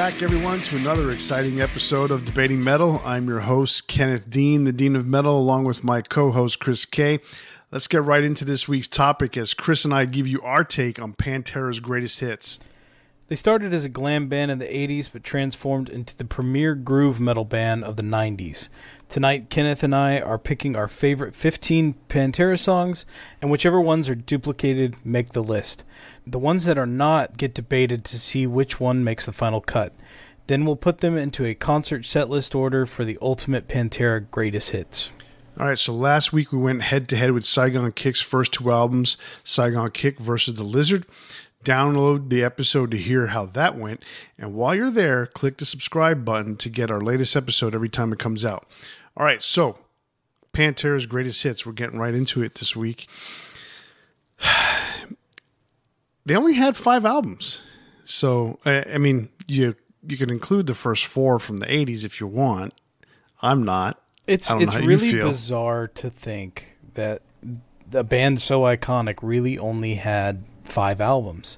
back, everyone, to another exciting episode of Debating Metal. I'm your host, Kenneth Dean, the Dean of Metal, along with my co-host, Chris K. Let's get right into this week's topic as Chris and I give you our take on Pantera's greatest hits. They started as a glam band in the 80s, but transformed into the premier groove metal band of the 90s. Tonight, Kenneth and I are picking our favorite 15 Pantera songs, and whichever ones are duplicated make the list. The ones that are not get debated to see which one makes the final cut. Then we'll put them into a concert set list order for the ultimate Pantera Greatest Hits. All right, so last week we went head-to-head with Saigon Kick's first two albums, Saigon Kick versus The Lizard. Download the episode to hear how that went, and while you're there, click the subscribe button to get our latest episode every time it comes out. All right, so Pantera's greatest hits. We're getting right into it this week. They only had 5 albums, so I mean, you can include the first 4 from the 80s if you want. I'm not. It's really bizarre to think that a band so iconic really only had 5 albums.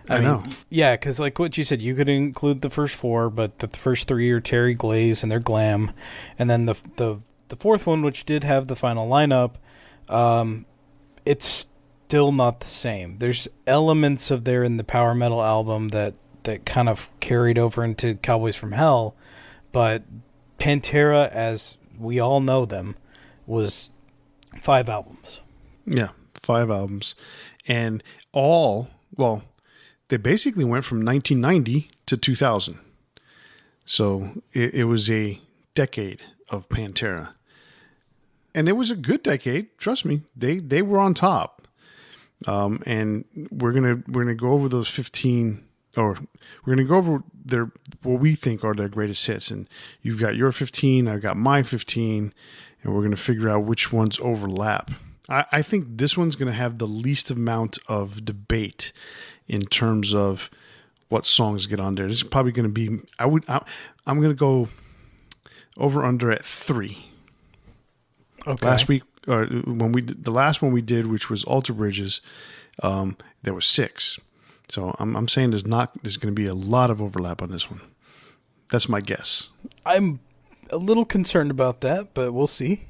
I know. Yeah, because like what you said, you could include the first 4, but the first 3 are Terry Glaze and they're glam, and then the fourth one, which did have the final lineup, it's still not the same. There's elements of there in the power metal album that kind of carried over into Cowboys from Hell, but Pantera, as we all know them, was 5 albums. Yeah, 5 albums. And they basically went from 1990 to 2000. So it was a decade of Pantera. And it was a good decade. Trust me, they were on top. And we're gonna go over those 15, or we're gonna go over what we think are their greatest hits. And you've got your 15, I've got my 15, and we're gonna figure out which ones overlap. I think this one's going to have the least amount of debate in terms of what songs get on there. This is probably going to be, I'm going to go over under at 3. Okay. Last week, or the last one we did, which was Alter Bridges, there was 6. So I'm saying there's going to be a lot of overlap on this one. That's my guess. I'm a little concerned about that, but we'll see.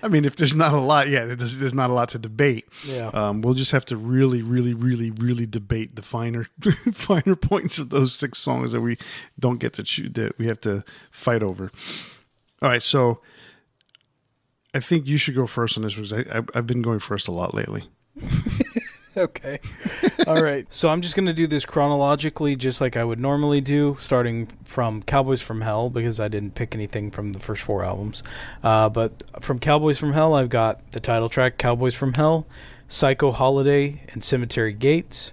I mean, if there's not a lot, there's not a lot to debate. Yeah. We'll just have to really, really, really, really debate the finer points of those 6 songs that we don't get to choose, that we have to fight over. All right, so I think you should go first on this because I've been going first a lot lately. Okay. All right. So I'm just going to do this chronologically, just like I would normally do, starting from Cowboys from Hell, because I didn't pick anything from the first 4 albums. But from Cowboys from Hell, I've got the title track, Cowboys from Hell, Psycho Holiday, and Cemetery Gates.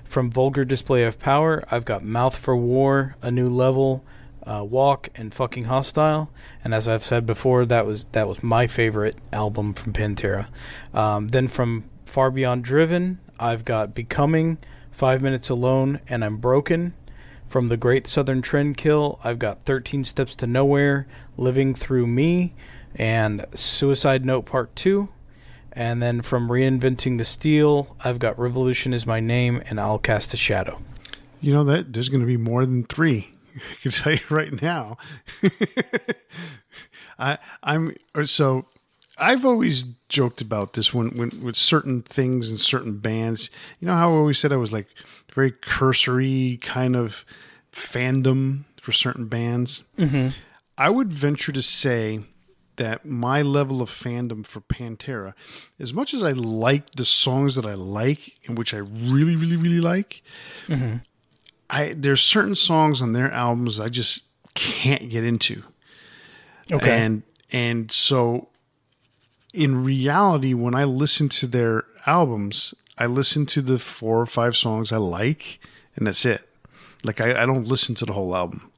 From Vulgar Display of Power, I've got Mouth for War, A New Level, Walk, and Fucking Hostile. And as I've said before, that was my favorite album from Pantera. Then from Far Beyond Driven, I've got Becoming, 5 Minutes Alone, and I'm Broken. From The Great Southern Trendkill, I've got 13 Steps to Nowhere, Living Through Me, and Suicide Note Part 2. And then from Reinventing the Steel, I've got Revolution Is My Name, and I'll Cast a Shadow. You know that there's going to be more than 3. I can tell you right now. I've always joked about this when with certain things and certain bands. You know how I always said I was like very cursory kind of fandom for certain bands? Mm-hmm. I would venture to say that my level of fandom for Pantera, as much as I like the songs that I like, and which I really, really, really like, mm-hmm. There's certain songs on their albums I just can't get into. Okay. And so in reality, when I listen to their albums, I listen to the 4 or 5 songs I like, and that's it. Like, I don't listen to the whole album.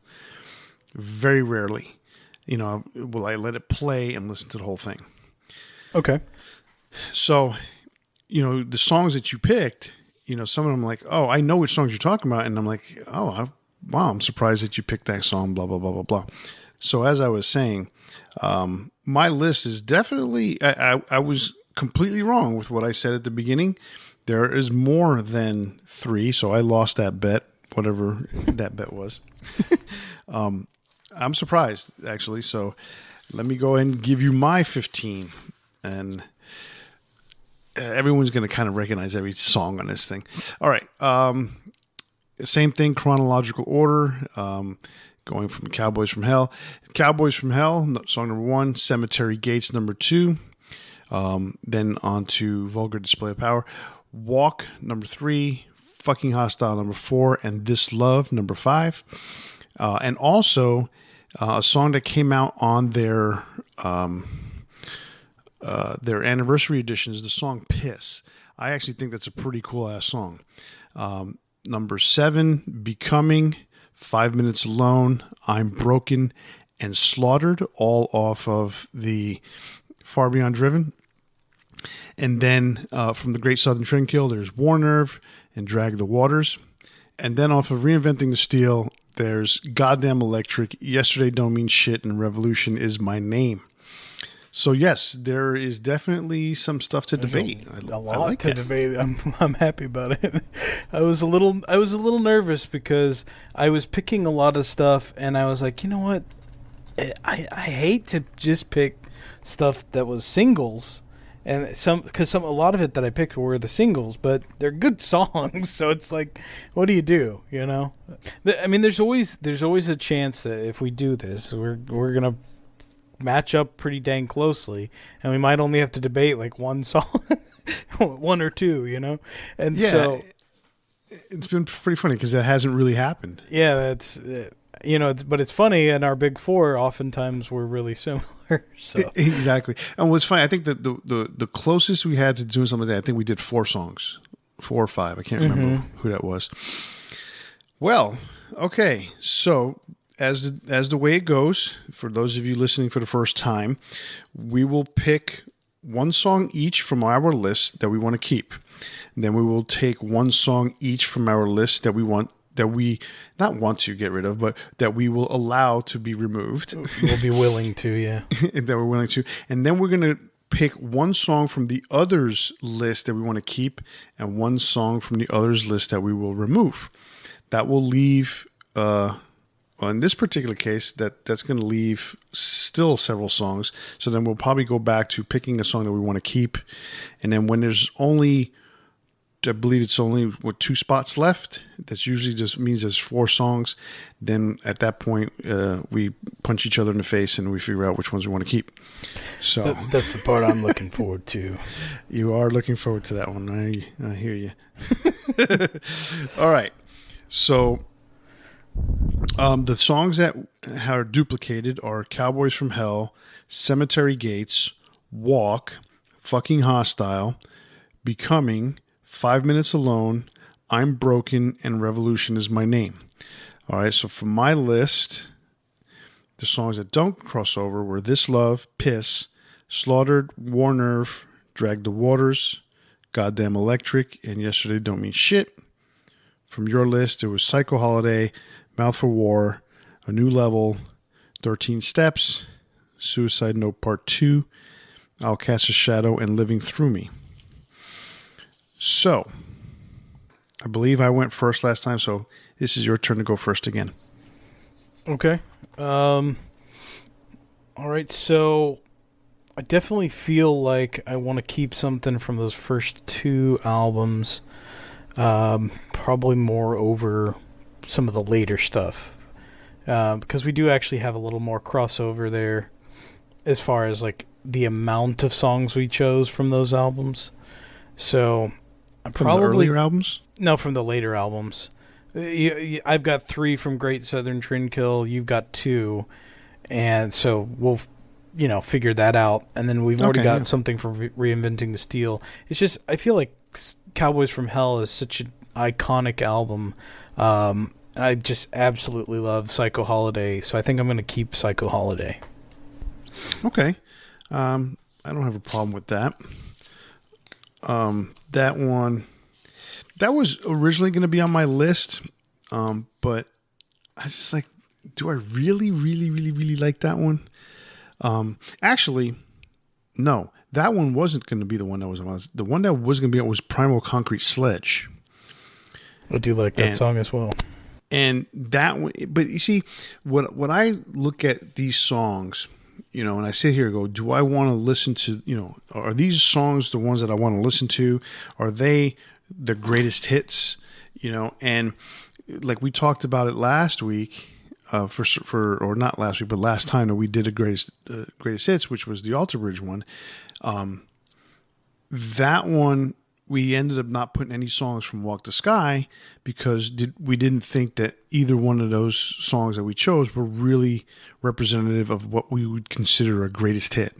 Very rarely. You know, will I let it play and listen to the whole thing. Okay. So, you know, the songs that you picked, you know, some of them like, oh, I know which songs you're talking about. And I'm like, wow, I'm surprised that you picked that song, blah, blah, blah, blah, blah. So as I was saying, my list is definitely, I was completely wrong with what I said at the beginning. There is more than 3, so I lost that bet whatever that bet was. I'm surprised, actually. So let me go ahead and give you my 15. And everyone's going to kind of recognize every song on this thing. All right. Same thing, chronological order. Going from Cowboys from Hell. Cowboys from Hell, song number 1. Cemetery Gates, number 2. Then on to Vulgar Display of Power. Walk, number 3. Fucking Hostile, number 4. And This Love, number 5. And also a song that came out on their anniversary edition is the song Piss. I actually think that's a pretty cool ass song. Number 7, Becoming, 5 Minutes Alone, I'm Broken, and Slaughtered, all off of the Far Beyond Driven. And then from the Great Southern Trendkill, there's War Nerve and Drag the Waters. And then off of Reinventing the Steel, there's Goddamn Electric, Yesterday Don't Mean Shit, and Revolution Is My Name. So yes, there is definitely some stuff to debate. A lot to debate. I'm happy about it. I was a little nervous because I was picking a lot of stuff, and I was like, you know what? I hate to just pick stuff that was singles, and a lot of it that I picked were the singles, but they're good songs. So it's like, what do you do? You know, I mean, there's always a chance that if we do this, we're gonna match up pretty dang closely, and we might only have to debate like one song, one or two, you know. And yeah, so it's been pretty funny because that hasn't really happened. Yeah, that's but it's funny, and our big four oftentimes were really similar. So exactly. And what's funny, I think that the closest we had to doing something like that, I think we did 4 songs, 4 or 5. I can't remember who that was. Well, okay, so. As the way it goes, for those of you listening for the first time, we will pick one song each from our list that we want to keep. And then we will take one song each from our list that we not want to get rid of, but that we will allow to be removed. We'll be willing to, yeah. That we're willing to. And then we're going to pick one song from the others list that we want to keep and one song from the others list that we will remove. That will leave... Well, in this particular case, that's going to leave still several songs. So then we'll probably go back to picking a song that we want to keep. And then when there's only, I believe it's only 2 spots left, that's usually just means there's 4 songs. Then at that point, we punch each other in the face and we figure out which ones we want to keep. So that's the part I'm looking forward to. You are looking forward to that one. I hear you. All right. So... the songs that are duplicated are Cowboys from Hell, Cemetery Gates, Walk, Fucking Hostile, Becoming, 5 Minutes Alone, I'm Broken, and Revolution Is My Name. All right, so for my list, the songs that don't cross over were This Love, Piss, Slaughtered, War Nerve, Drag the Waters, Goddamn Electric, and Yesterday Don't Mean Shit. From your list, it was Psycho Holiday, Mouth for War, A New Level, 13 Steps, Suicide Note Part 2, I'll Cast a Shadow, and Living Through Me. So, I believe I went first last time, so this is your turn to go first again. Okay. All right, so I definitely feel like I want to keep something from those first 2 albums, probably more over some of the later stuff, because we do actually have a little more crossover there as far as like the amount of songs we chose from those albums. So I'm from the earlier albums? No, from the later albums. I've got 3 from Great Southern Trendkill. You've got 2, and so we'll figure that out. And then we've already got something from Reinventing the Steel. It's just I feel like Cowboys from Hell is such an iconic album. I just absolutely love Psycho Holiday, so I think I'm going to keep Psycho Holiday. Okay. I don't have a problem with that. That one, that was originally going to be on my list, but I just like, do I really, really, really, really like that one? Actually, no. That one wasn't going to be the one that was on my list. The one that was going to be on was Primal Concrete Sledge. I do like that song as well. And that one, but you see, what I look at these songs, and I sit here and go, do I want to listen to, are these songs the ones that I want to listen to? Are they the greatest hits? And like we talked about it last week, or not last week, but last time that we did a greatest hits, which was the Alter Bridge one. That one, we ended up not putting any songs from Walk the Sky because we didn't think that either one of those songs that we chose were really representative of what we would consider a greatest hit.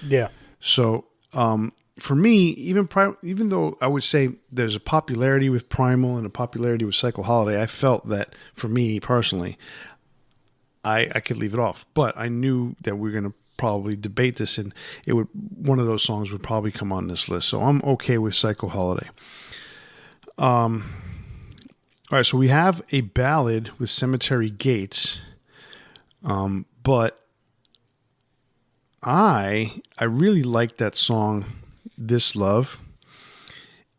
Yeah. So for me, even though I would say there's a popularity with Primal and a popularity with Psycho Holiday, I felt that for me personally, I could leave it off. But I knew that we were going to probably debate this, and one of those songs would probably come on this list. So I'm okay with Psycho Holiday. All right, so we have a ballad with Cemetery Gates, but I really like that song, This Love.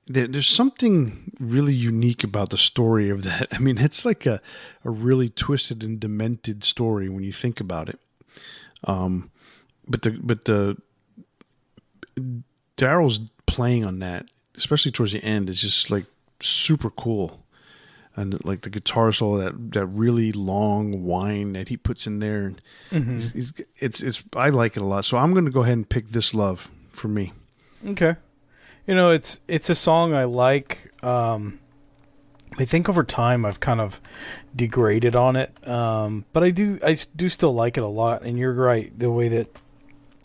There's something really unique about the story of that. I mean, it's like a really twisted and demented story when you think about it. But the Daryl's playing on that, especially towards the end, is just like super cool. And like the guitar solo, that really long whine that he puts in there, and it's I like it a lot. So I'm going to go ahead and pick This Love for me. Okay, it's a song I like. I think over time I've kind of degraded on it, but I do still like it a lot. And you're right, the way that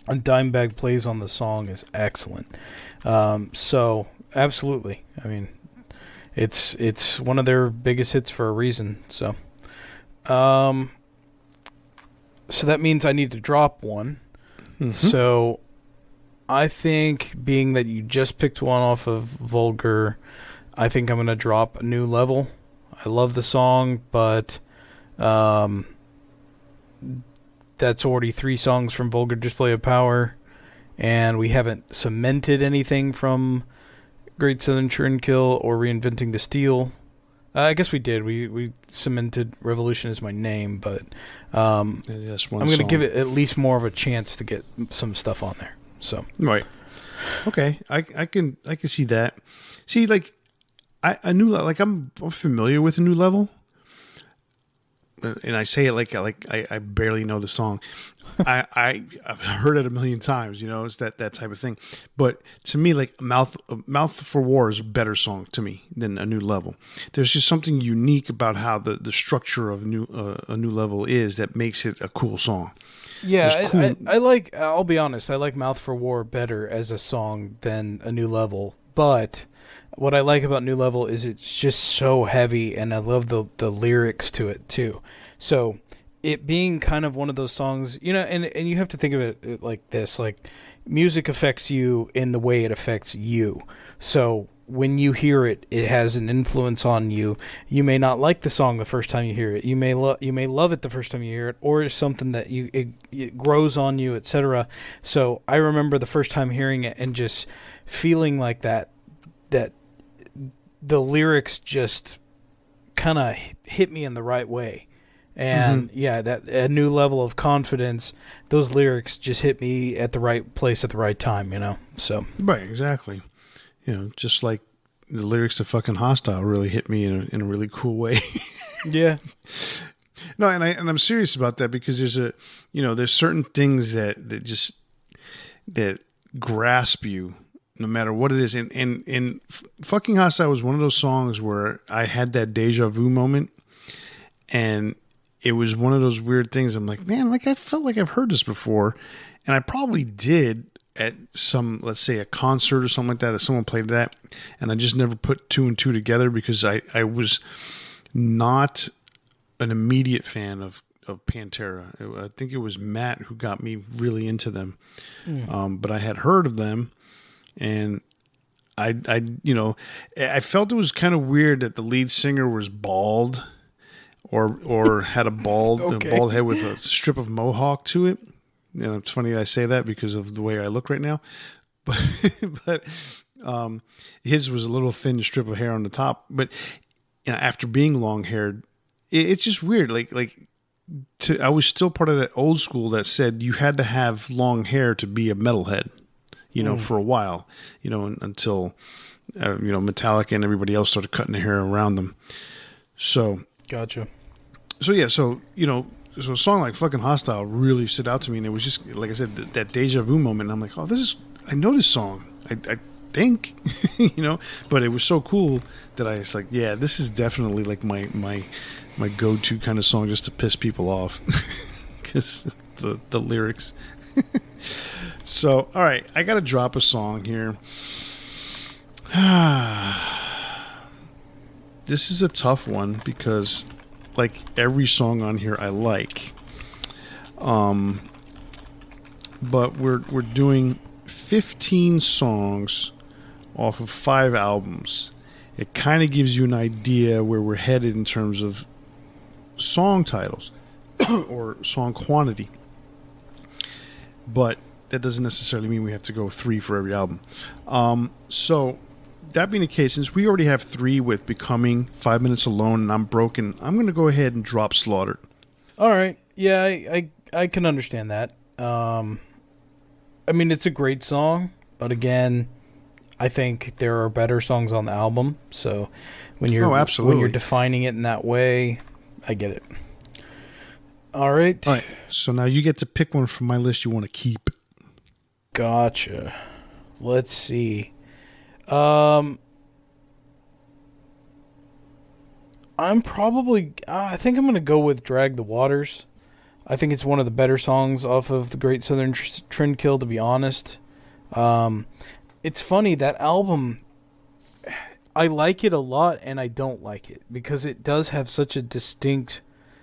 Dimebag plays on the song is excellent. So absolutely, I mean, it's one of their biggest hits for a reason. So, so that means I need to drop one. Mm-hmm. So I think, being that you just picked one off of Vulgar, I think I'm going to drop A New Level. I love the song, but that's already 3 songs from Vulgar Display of Power, and we haven't cemented anything from Great Southern Trendkill or Reinventing the Steel. I guess we did. We cemented Revolution Is My Name, but I'm going to give it at least more of a chance to get some stuff on there. So right, okay, I can see that. See, like A New Level, like I'm familiar with A New Level, and I say it like I barely know the song. I've heard it a million times, it's that type of thing. But to me, like Mouth for War is a better song to me than A New Level. There's just something unique about how the structure of A New Level is that makes it a cool song. Yeah, cool. I like. I'll be honest. I like Mouth for War better as a song than A New Level. But what I like about New Level is it's just so heavy, and I love the lyrics to it too. So it being kind of one of those songs, and you have to think of it like this: like music affects you in the way it affects you. So when you hear it, it has an influence on you. You may not like the song the first time you hear it. You may love it the first time you hear it, or it's something that it grows on you, etc. So I remember the first time hearing it and just feeling like that the lyrics just kind of hit me in the right way. And yeah, that a new level of confidence, those lyrics just hit me at the right place at the right time, So right, exactly. Just like the lyrics to fucking Hostile really hit me in a really cool way. Yeah. No, and I'm serious about that because there's certain things that grasp you no matter what it is. And fucking Hostile was one of those songs where I had that deja vu moment, and it was one of those weird things. I'm like, man, like I felt like I've heard this before, and I probably did at some, let's say, a concert or something like that, if someone played that, and I just never put 2 and 2 together because I was not an immediate fan of Pantera. I think it was Matt who got me really into them. But I had heard of them, and I felt it was kind of weird that the lead singer was bald or had a bald head with a strip of mohawk to it. It's funny I say that because of the way I look right now, but his was a little thin strip of hair on the top. But after being long haired, it's just weird. I was still part of that old school that said you had to have long hair to be a metalhead, for a while, until, Metallica and everybody else started cutting their hair around them. So. Gotcha. So, yeah, so a song like fucking Hostile really stood out to me. And it was just, like I said, that deja vu moment. And I'm like, oh, I know this song. I think, but it was so cool that I was like, yeah, this is definitely like my go-to kind of song just to piss people off because the lyrics. So, all right, I got to drop a song here. This is a tough one because, like, every song on here I like. But we're doing 15 songs off of 5 albums. It kind of gives you an idea where we're headed in terms of song titles or song quantity. But that doesn't necessarily mean we have to go 3 for every album. So that being the case, since we already have 3 with Becoming, 5 Minutes Alone, and I'm Broken, I'm going to go ahead and drop Slaughtered. All right. Yeah, I can understand that. I mean, it's a great song, but again, I think there are better songs on the album. So when you're defining it in that way, I get it. All right. All right. So now you get to pick one from my list you want to keep. Gotcha. Let's see. I'm probably... I think I'm going to go with Drag the Waters. I think it's one of the better songs off of the Great Southern Trendkill, to be honest. It's funny, that album, I like it a lot and I don't like it because it does have such a distinct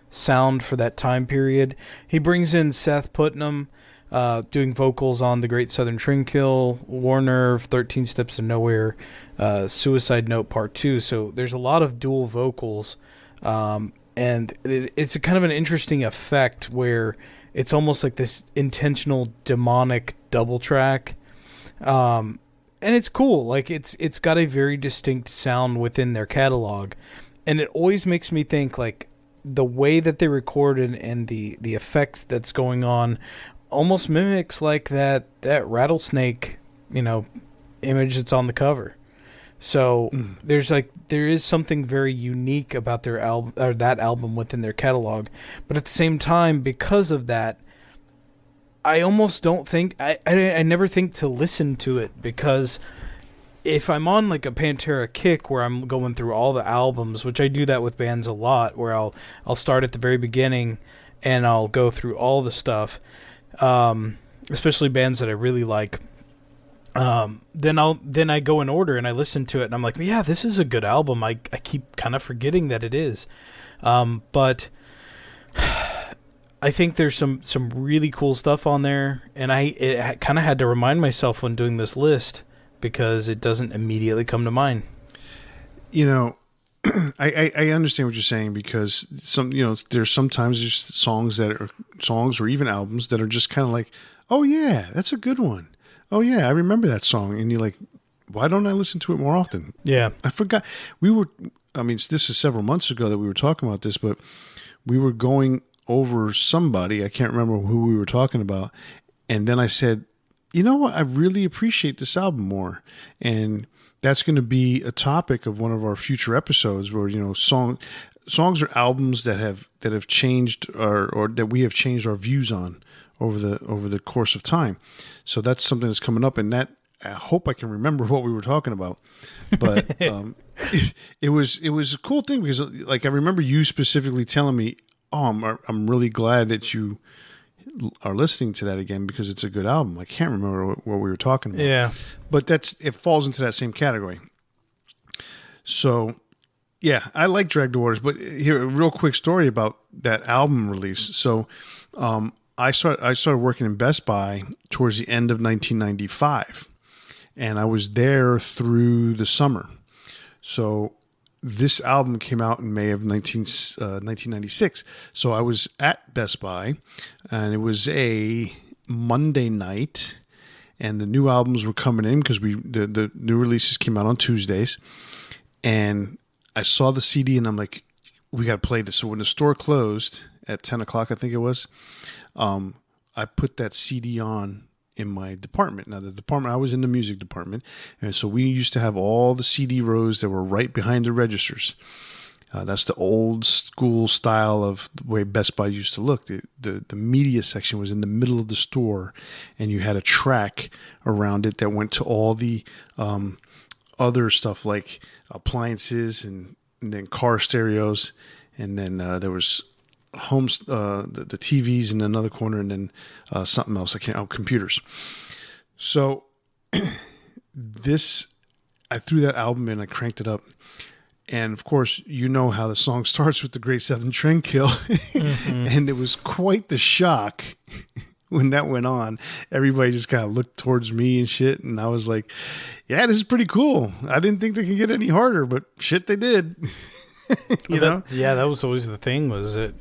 sound for that time period. He brings in Seth Putnam doing vocals on The Great Southern Trendkill, War Nerve, 13 Steps to Nowhere, Suicide Note Part 2. So there's a lot of dual vocals, and it's a kind of an interesting effect where it's almost like this intentional demonic double track. And it's cool. Like it's got a very distinct sound within their catalog. And it always makes me think like the way that they recorded and the effects that's going on almost mimics like that rattlesnake, image that's on the cover. So there is something very unique about their album or that album within their catalog. But at the same time, because of that, I almost don't think I never think to listen to it, because if I'm on like a Pantera kick where I'm going through all the albums, which I do that with bands a lot, where I'll start at the very beginning and I'll go through all the stuff, especially bands that I really like. Then I go in order and I listen to it and I'm like, yeah, this is a good album. I keep kind of forgetting that it is, but I think there's some really cool stuff on there, and it kind of had to remind myself when doing this list because it doesn't immediately come to mind. I understand what you're saying, because there's sometimes songs or even albums that are just kind of like, oh yeah, that's a good one. Oh yeah, I remember that song, and you're like, why don't I listen to it more often? Yeah, I forgot. This is several months ago that we were talking about this, but we were going over somebody, I can't remember who we were talking about, and then I said, you know what, I really appreciate this album more, and that's going to be a topic of one of our future episodes, where songs or albums that have changed or that we have changed our views on over the course of time. So that's something that's coming up, and that I hope I can remember what we were talking about. But it was a cool thing, because like I remember you specifically telling me, oh, I'm really glad that you are listening to that again, because it's a good album. I can't remember what we were talking about. Yeah. But it falls into that same category. So, yeah, I like Drag the Waters. But here, a real quick story about that album release. So, I started working in Best Buy towards the end of 1995. And I was there through the summer. So this album came out in May of 1996. So I was at Best Buy, and it was a Monday night, and the new albums were coming in because the new releases came out on Tuesdays. And I saw the CD, and I'm like, we got to play this. So when the store closed at 10 o'clock, I think it was, I put that CD on in my department. Now, the department, I was in the music department. And so we used to have all the CD rows that were right behind the registers. That's the old school style of the way Best Buy used to look. The media section was in the middle of the store, and you had a track around it that went to all the other stuff like appliances and then car stereos, and then there was homes, the TVs in another corner, and then something else. Computers. So I threw that album in, I cranked it up. And of course, you know how the song starts with the Great Southern Trendkill. Mm-hmm. And it was quite the shock when that went on. Everybody just kind of looked towards me and shit. And I was like, yeah, this is pretty cool. I didn't think they could get any harder, but shit, they did. you know? That was always the thing, was it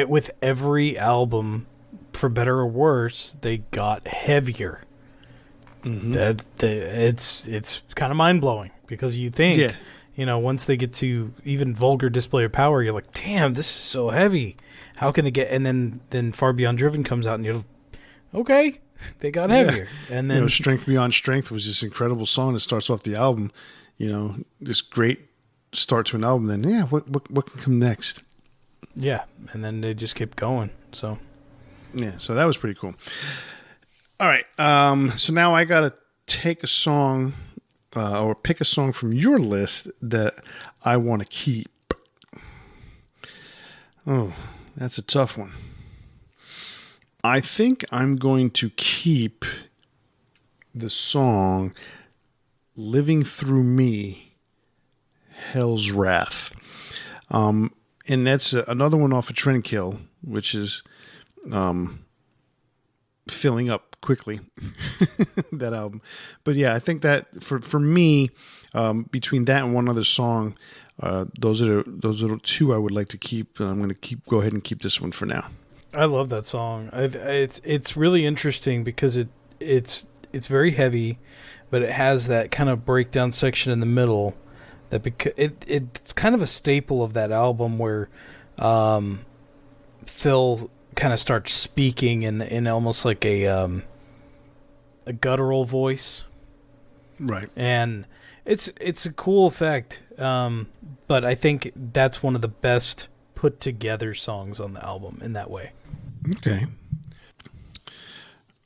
with every album, for better or worse, they got heavier. Mm-hmm. It's kind of mind-blowing, because you think... Yeah. Once they get to even Vulgar Display of Power, you're like, damn, this is so heavy. How can they get... And then Far Beyond Driven comes out, and you're like, okay, they got heavier. And then Strength Beyond Strength was this incredible song that starts off the album. This great start to an album. Then, what can come next? Yeah, and then they just kept going. So, yeah, so that was pretty cool. All right, so now I got to take a song... or pick a song from your list that I want to keep. Oh, that's a tough one. I think I'm going to keep the song Living Through Me, Hell's Wrath. And that's another one off of Trendkill, which is filling up quickly, that album. But yeah, I think that for me, between that and one other song, those are the two I would like to keep. I'm going to go ahead and keep this one for now. I love that song. It's really interesting because it's very heavy, but it has that kind of breakdown section in the middle that it's kind of a staple of that album where Phil kind of starts speaking in almost like a guttural voice, right? And it's a cool effect, but I think that's one of the best put together songs on the album in that way. Okay,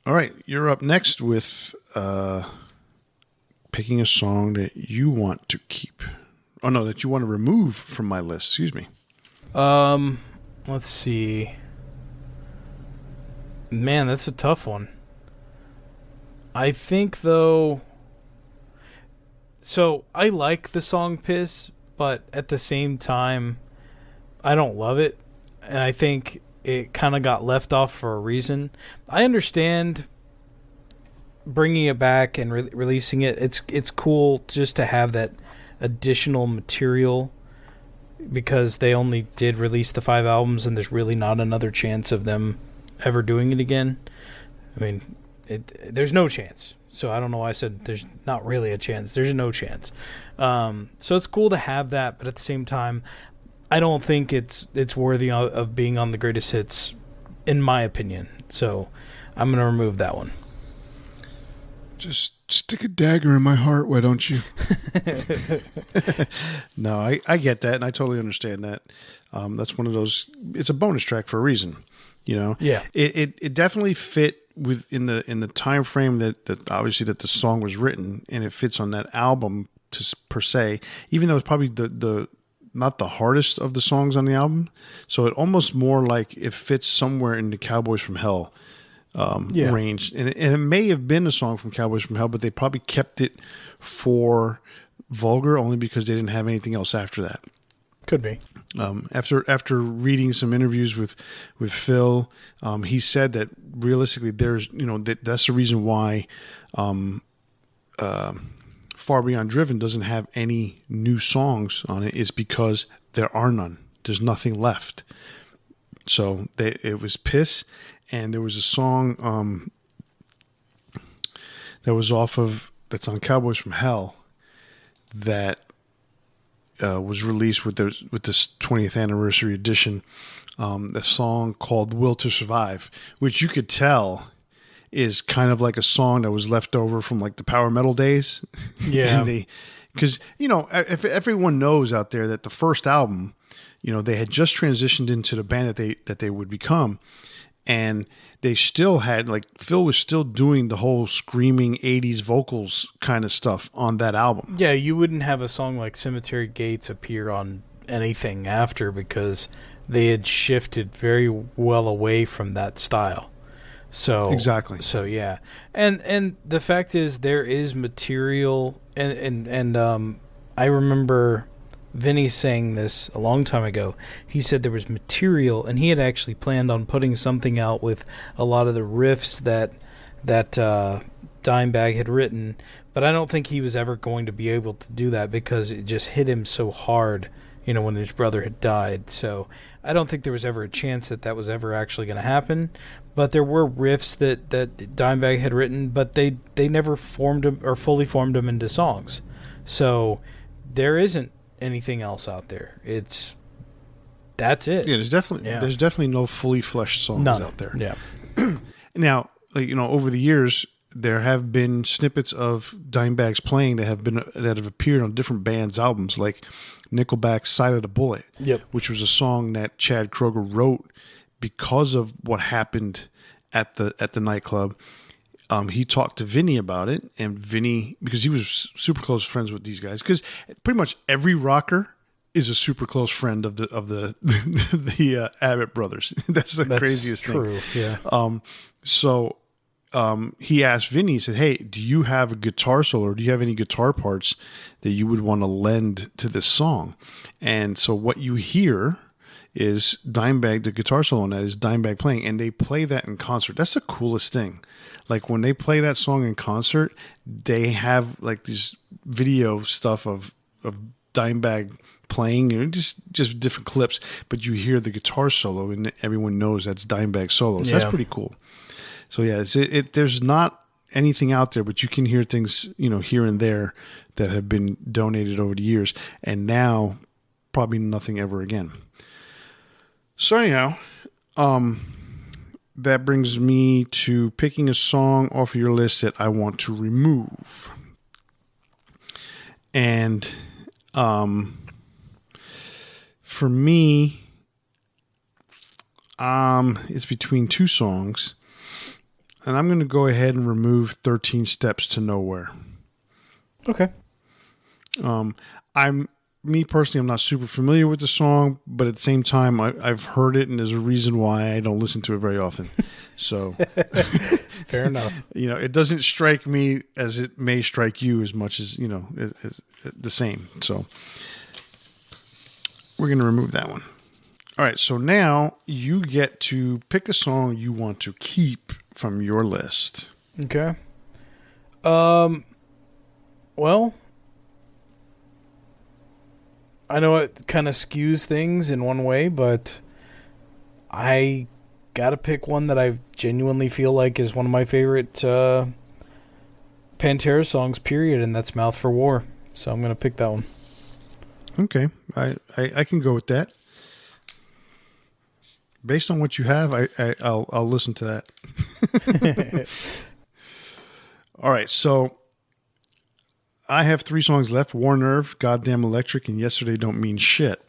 all right, you're up next with picking a song that you want to keep. Oh no, that you want to remove from my list. Excuse me. Let's see. Man, that's a tough one. I think, though... So, I like the song Piss, but at the same time, I don't love it. And I think it kind of got left off for a reason. I understand bringing it back and releasing it. It's cool just to have that additional material, because they only did release the 5 albums, and there's really not another chance of them ever doing it again. I mean, there's no chance. So I don't know why I said there's not really a chance. There's no chance. So it's cool to have that, but at the same time, I don't think it's worthy of being on the greatest hits, in my opinion. So I'm going to remove that one. Just stick a dagger in my heart, why don't you? No, I get that, and I totally understand that. That's one of those. It's a bonus track for a reason. Yeah. It definitely fit in the time frame that obviously that the song was written, and it fits on that album per se. Even though it's probably the not the hardest of the songs on the album, so it almost more like it fits somewhere in the Cowboys from Hell range, and it may have been a song from Cowboys from Hell, but they probably kept it for Vulgar only because they didn't have anything else after that. Could be. After reading some interviews with Phil, he said that realistically, there's that's the reason why Far Beyond Driven doesn't have any new songs on it, is because there are none. There's nothing left. So it was Piss, and there was a song that was that's on Cowboys from Hell that was released with this 20th anniversary edition. A song called "Will to Survive," which you could tell is kind of like a song that was left over from like the power metal days. Yeah. Because, if everyone knows out there that the first album, they had just transitioned into the band that they would become. And they still had, like, Phil was still doing the whole screaming 80s vocals kind of stuff on that album. Yeah, you wouldn't have a song like Cemetery Gates appear on anything after because they had shifted very well away from that style. So exactly. So yeah, and the fact is there is material, and I remember Vinny saying this a long time ago. He said there was material, and he had actually planned on putting something out with a lot of the riffs that Dimebag had written, but I don't think he was ever going to be able to do that because it just hit him so hard, when his brother had died. So I don't think there was ever a chance that was ever actually going to happen. But there were riffs that Dimebag had written, but they never formed them or fully formed them into songs. So there isn't anything else out there. That's it. Yeah, there's definitely no fully fleshed songs out there. Yeah. Now, over the years, there have been snippets of Dimebag's playing that have appeared on different bands' albums, like Nickelback's "Side of the Bullet," which was a song that Chad Kroeger wrote because of what happened at the nightclub. He talked to Vinny about it, and Vinny, because he was super close friends with these guys, because pretty much every rocker is a super close friend of the Abbott brothers. That's craziest true. thing. Yeah. So he asked Vinny, he said, "Hey, do you have a guitar solo, or do you have any guitar parts that you would want to lend to this song?" And so what you hear is Dimebag, the guitar solo on that is Dimebag playing, and they play that in concert. That's the coolest thing. Like when they play that song in concert, they have like this video stuff of Dimebag playing, just different clips, but you hear the guitar solo and everyone knows that's Dimebag solo. So that's pretty cool. So yeah, there's not anything out there, but you can hear things, here and there that have been donated over the years, and now probably nothing ever again. So anyhow, that brings me to picking a song off of your list that I want to remove. And for me, it's between two songs. And I'm going to go ahead and remove 13 Steps to Nowhere. Okay. Me personally, I'm not super familiar with the song, but at the same time, I've heard it, and there's a reason why I don't listen to it very often. So, fair enough. It doesn't strike me as it may strike you as much as as the same. So, we're going to remove that one. All right. So now you get to pick a song you want to keep from your list. Okay. Well, I know it kind of skews things in one way, but I gotta pick one that I genuinely feel like is one of my favorite Pantera songs, period, and that's Mouth for War. So I'm gonna pick that one. Okay. I can go with that. Based on what you have, I'll listen to that. All right, so I have 3 songs left: War Nerve, Goddamn Electric, and Yesterday Don't Mean Shit.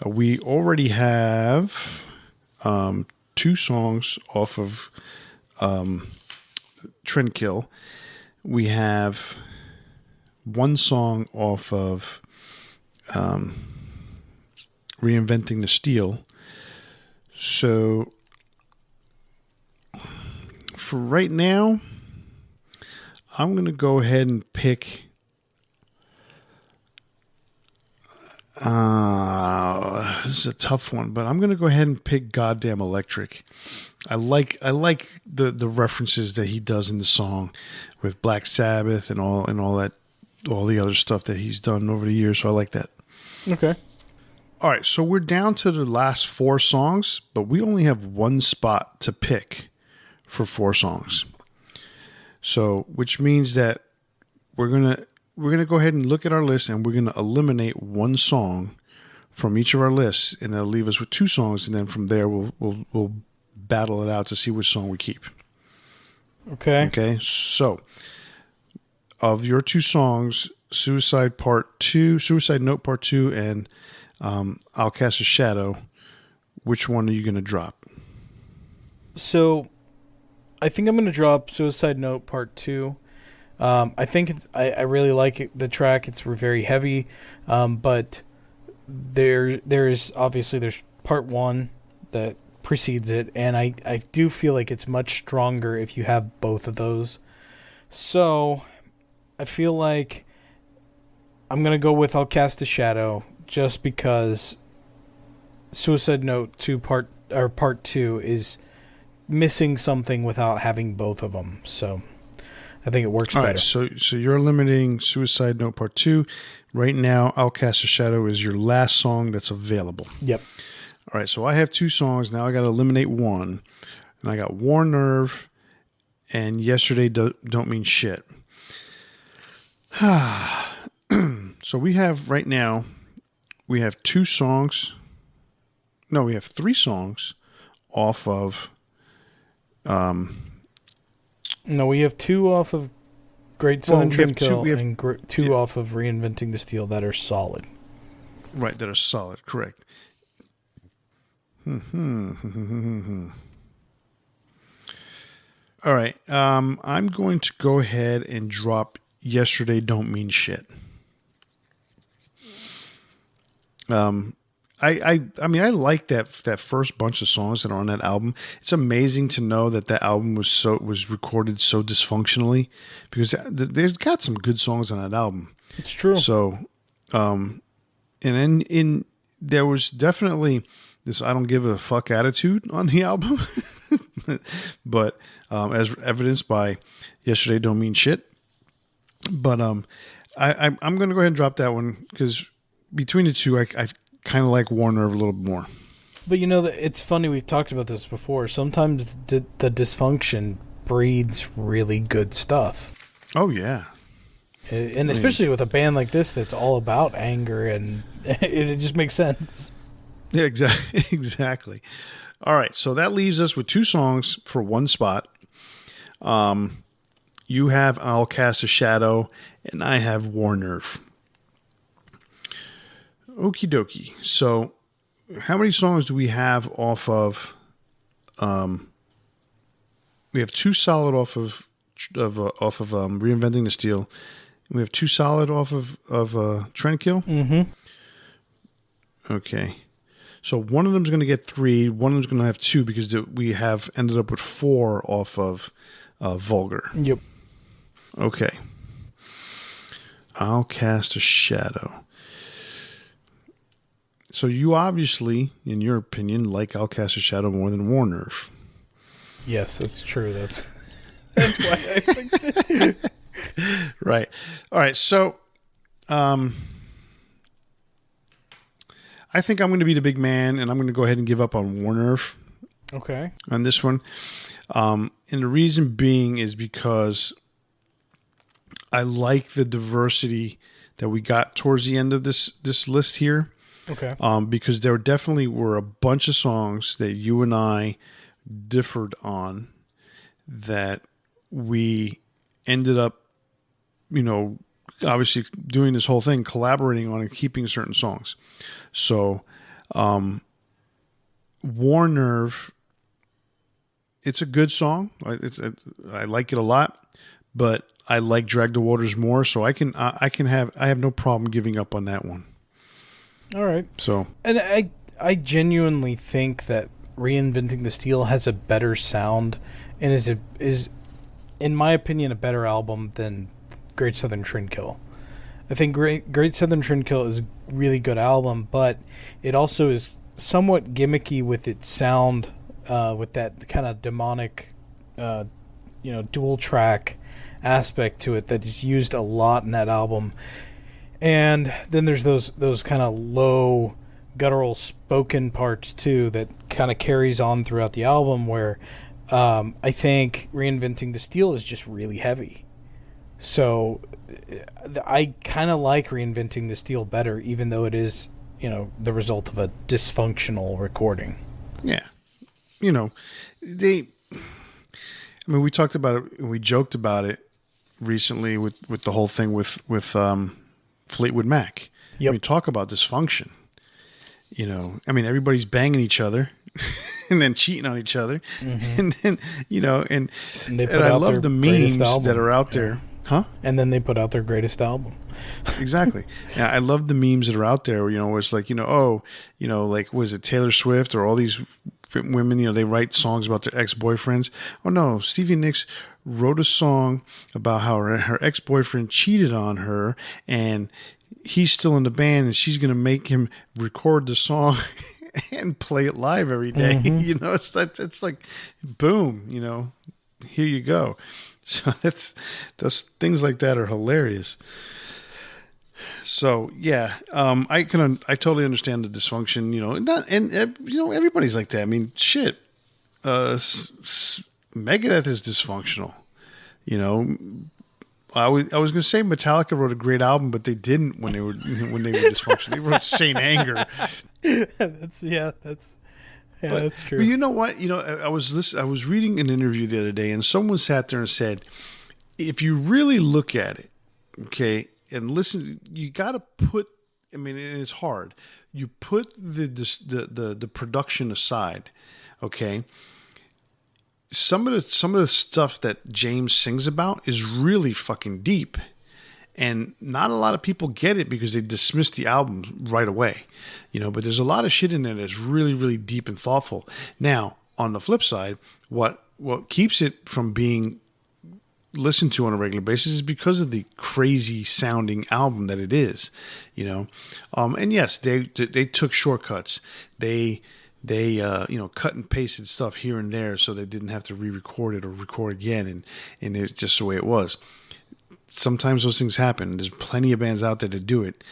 We already have 2 songs off of Trendkill. We have 1 song off of Reinventing the Steel. So for right now, I'm going to go ahead and pick this is a tough one, but I'm going to go ahead and pick Goddamn Electric. I like the references that he does in the song with Black Sabbath and all that, all the other stuff that he's done over the years. So I like that. Okay. All right, so we're down to the last 4 songs, but we only have 1 spot to pick for 4 songs. So, which means that we're going to we're going to go ahead and look at our list, and we're going to eliminate one song from each of our lists, and that'll leave us with two songs, and then from there we'll battle it out to see which song we keep. Okay. Okay. So, of your two songs, Suicide Note Part 2, and I'll Cast a Shadow, which one are you going to drop? So, I think I'm going to drop Suicide Note Part 2. I think I really like the track. It's very heavy, but there's Part 1 that precedes it, and I do feel like it's much stronger if you have both of those. So, I feel like I'm going to go with I'll Cast a Shadow, just because Suicide Note 2 Part 2 is missing something without having both of them. So I think it works better. Right, so you're eliminating Suicide Note Part 2. Right now, I'll Cast a Shadow is your last song that's available. Yep. All right, so I have two songs. Now I got to eliminate one. And I got War Nerve and Yesterday Don't Mean Shit. So we have right now, we have two songs. No, we have three songs off of. No, we have two off of Great Southern Trendkill and two off of Reinventing the Steel that are solid. Right, that are solid, correct. All right, I'm going to go ahead and drop Yesterday Don't Mean Shit. I mean, I like that first bunch of songs that are on that album. It's amazing to know that album was recorded so dysfunctionally, because they've got some good songs on that album. It's true. So, and then there was definitely this I don't give a fuck attitude on the album, but as evidenced by Yesterday Don't Mean Shit. But I'm going to go ahead and drop that one, because between the two, I kind of like War Nerve a little bit more. But it's funny, we've talked about this before. Sometimes the dysfunction breeds really good stuff. Oh, yeah. And especially with a band like this that's all about anger, and it just makes sense. Yeah, exactly. All right, so that leaves us with two songs for one spot. You have I'll Cast a Shadow, and I have War Nerve. Okie dokie. So, how many songs do we have off of? We have two solid off of Reinventing the Steel. We have two solid off of Trendkill. Mm-hmm. Okay. So one of them is going to get 3. One of them is going to have 2, because we have ended up with 4 off of Vulgar. Yep. Okay. I'll Cast a Shadow. So you obviously, in your opinion, like I'll Cast a Shadow more than War Nerve. Yes, that's true. That's why I picked it. Right. All right. So, I think I'm going to be the big man, and I'm going to go ahead and give up on War Nerve. Okay. On this one. And the reason being is because I like the diversity that we got towards the end of this list here. Okay. Because there definitely were a bunch of songs that you and I differed on that we ended up, obviously doing this whole thing, collaborating on and keeping certain songs. So, War Nerve, it's a good song. I like it a lot, but I like Drag the Waters more. So I have no problem giving up on that one. All right. So, and I genuinely think that Reinventing the Steel has a better sound and is in my opinion a better album than Great Southern Trendkill. I think Great Southern Trendkill is a really good album, but it also is somewhat gimmicky with its sound, with that kind of demonic, dual track aspect to it that is used a lot in that album. And then there's those kind of low guttural spoken parts too that kind of carries on throughout the album, where I think Reinventing the Steel is just really heavy. So I kind of like Reinventing the Steel better, even though it is, the result of a dysfunctional recording. Yeah. We talked about it, we joked about it recently with the whole thing with Fleetwood Mac. Yep. Talk about dysfunction. Everybody's banging each other and then cheating on each other. Mm-hmm. And then, and I love the memes that are out there. Huh? And then they put out their greatest album. Exactly. Yeah, I love the memes that are out there. Where it's like, was it Taylor Swift or all these women? They write songs about their ex-boyfriends. Oh no, Stevie Nicks wrote a song about how her ex-boyfriend cheated on her, and he's still in the band, and she's going to make him record the song and play it live every day. Mm-hmm. It's like, boom. Here you go. So those things like that are hilarious. So yeah, I totally understand the dysfunction. Everybody's like that. I mean, shit. Megadeth is dysfunctional. I was going to say Metallica wrote a great album, but they didn't when they were dysfunctional. They wrote Saint Anger. That's true. But you know what? I was reading an interview the other day, and someone sat there and said, if you really look at it, okay, and listen, you got to put. I mean, and it's hard. You put the production aside, okay. Some of the stuff that James sings about is really fucking deep. And not a lot of people get it because they dismiss the album right away, but there's a lot of shit in there that's really, really deep and thoughtful. Now, on the flip side, what keeps it from being listened to on a regular basis is because of the crazy sounding album that it is, and yes, they took shortcuts. They cut and pasted stuff here and there so they didn't have to re-record it or record again, and it's just the way it was. Sometimes those things happen. There's plenty of bands out there to do it,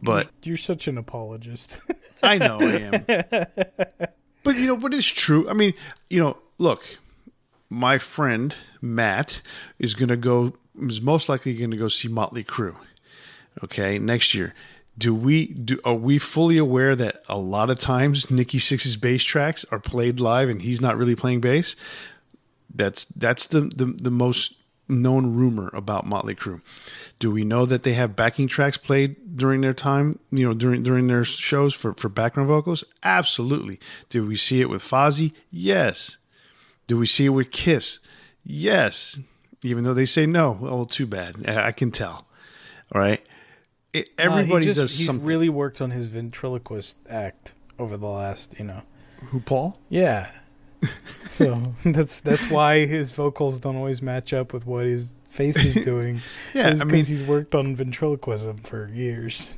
but you're such an apologist. I know I am. But but it's true. I mean, look, my friend Matt is most likely going to go see Motley Crue. Okay, next year. Are we fully aware that a lot of times Nikki Sixx's bass tracks are played live and he's not really playing bass? That's the most known rumor about Motley Crue. Do we know that they have backing tracks played during their time, during their shows for background vocals? Absolutely. Do we see it with Fozzy? Yes. Do we see it with Kiss? Yes. Even though they say no. Well, too bad. I can tell. All right. Everybody does something. He's really worked on his ventriloquist act over the last, Who, Paul? Yeah. So that's why his vocals don't always match up with what his face is doing. Yeah, because he's worked on ventriloquism for years.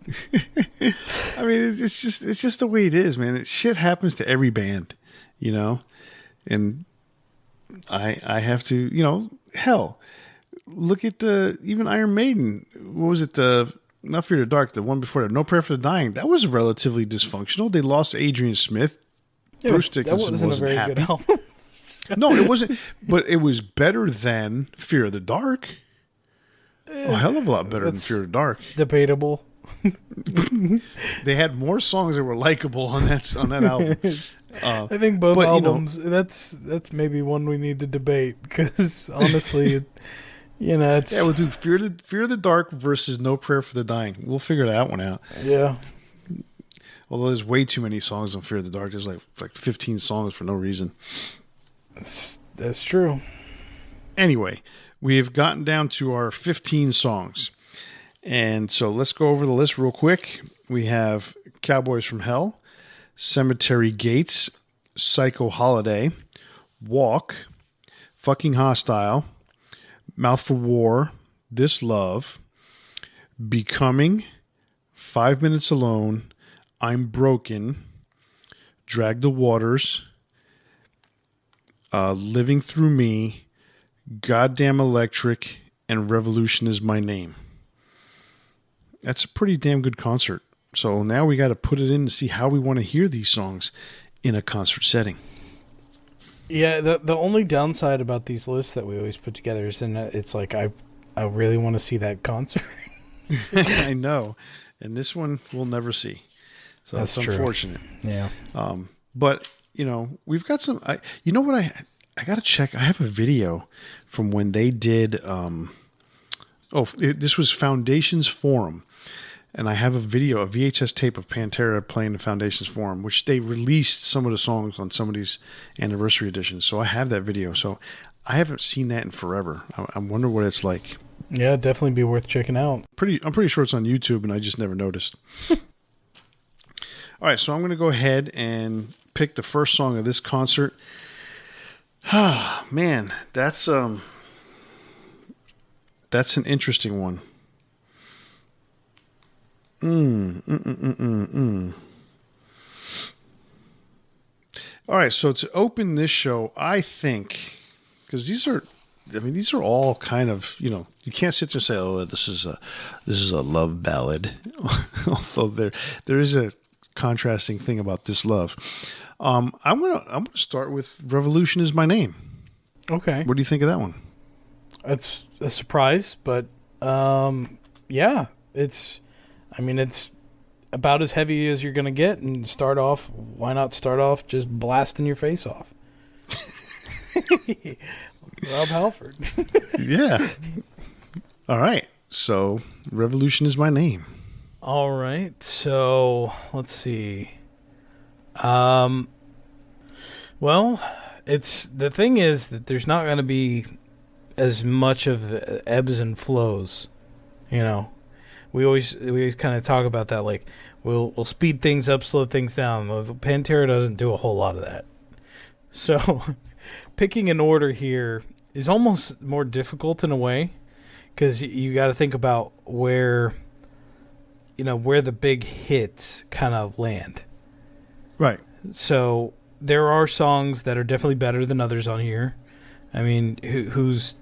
I mean, it's just the way it is, man. Shit happens to every band, and I have to, hell, look at even Iron Maiden. What was it? Not Fear the Dark, the one before that, No Prayer for the Dying. That was relatively dysfunctional. They lost Adrian Smith. Yeah, Bruce Dickinson wasn't a very happy. Good album. No, it wasn't. But it was better than Fear of the Dark. A hell of a lot better than Fear of the Dark. Debatable. They had more songs that were likable on that album. I think both albums. That's maybe one we need to debate because honestly, it's we'll do Fear of the Dark versus No Prayer for the Dying. We'll figure that one out. Yeah. Although there's way too many songs on Fear of the Dark. There's like 15 songs for no reason. That's true. Anyway, we have gotten down to our 15 songs. And so let's go over the list real quick. We have Cowboys from Hell, Cemetery Gates, Psycho Holiday, Walk, Fucking Hostile, Mouth for War, This Love, Becoming, 5 Minutes Alone, I'm Broken, Drag the Waters, Living Through Me, Goddamn Electric, and Revolution Is My Name. That's a pretty damn good concert. So now we got to put it in to see how we want to hear these songs in a concert setting. Yeah, the only downside about these lists that we always put together is it's like I really want to see that concert. I know. And this one we'll never see. So That's it's true. unfortunate. Yeah. But, we've got some... you know what I got to check? I have a video from when they did... this was Foundations Forum. And I have a video, a VHS tape of Pantera playing the Foundations Forum, which they released some of the songs on some of these anniversary editions. So I have that video. So I haven't seen that in forever. I wonder what it's like. Yeah, definitely be worth checking out. I'm pretty sure it's on YouTube, and I just never noticed. All right, so I'm going to go ahead and pick the first song of this concert. Ah, man, that's an interesting one. All right, so to open this show, I think, because these are all kind of, you can't sit there and say, oh, this is a love ballad, although there is a contrasting thing about this love. I'm gonna start with "Revolution Is My Name." Okay, what do you think of that one? It's a surprise, but yeah, it's about as heavy as you're gonna get, and why not start off just blasting your face off? Rob Halford. Yeah. All right. So, "Revolution Is My Name." All right. So, let's see. Well, the thing is that there's not going to be as much of ebbs and flows, We always kind of talk about that, like we'll speed things up, slow things down. Pantera doesn't do a whole lot of that. So, picking an order here is almost more difficult in a way, because you got to think about where the big hits kind of land. Right. So there are songs that are definitely better than others on here. I mean, who's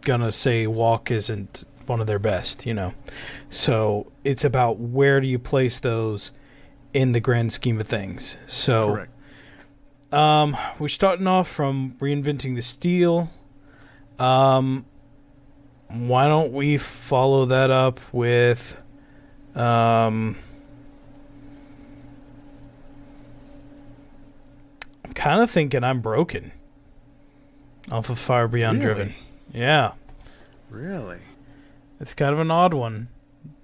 gonna say "Walk" isn't one of their best? So it's about where do you place those in the grand scheme of things. So, correct. We're starting off from "Reinventing the Steel." Why don't we follow that up with I'm kind of thinking "I'm Broken" off of "Fire Beyond Driven." Yeah. Really? It's kind of an odd one,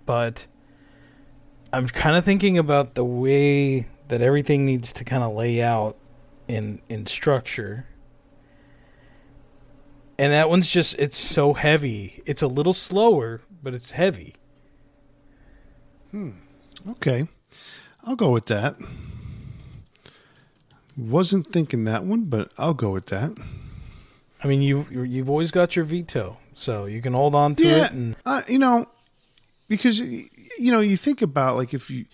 but I'm kind of thinking about the way that everything needs to kind of lay out in structure. And that one's it's so heavy. It's a little slower, but it's heavy. Okay. I'll go with that. Wasn't thinking that one, but I'll go with that. I mean, you've always got your veto, so you can hold on to it. And because, you think about, like, if you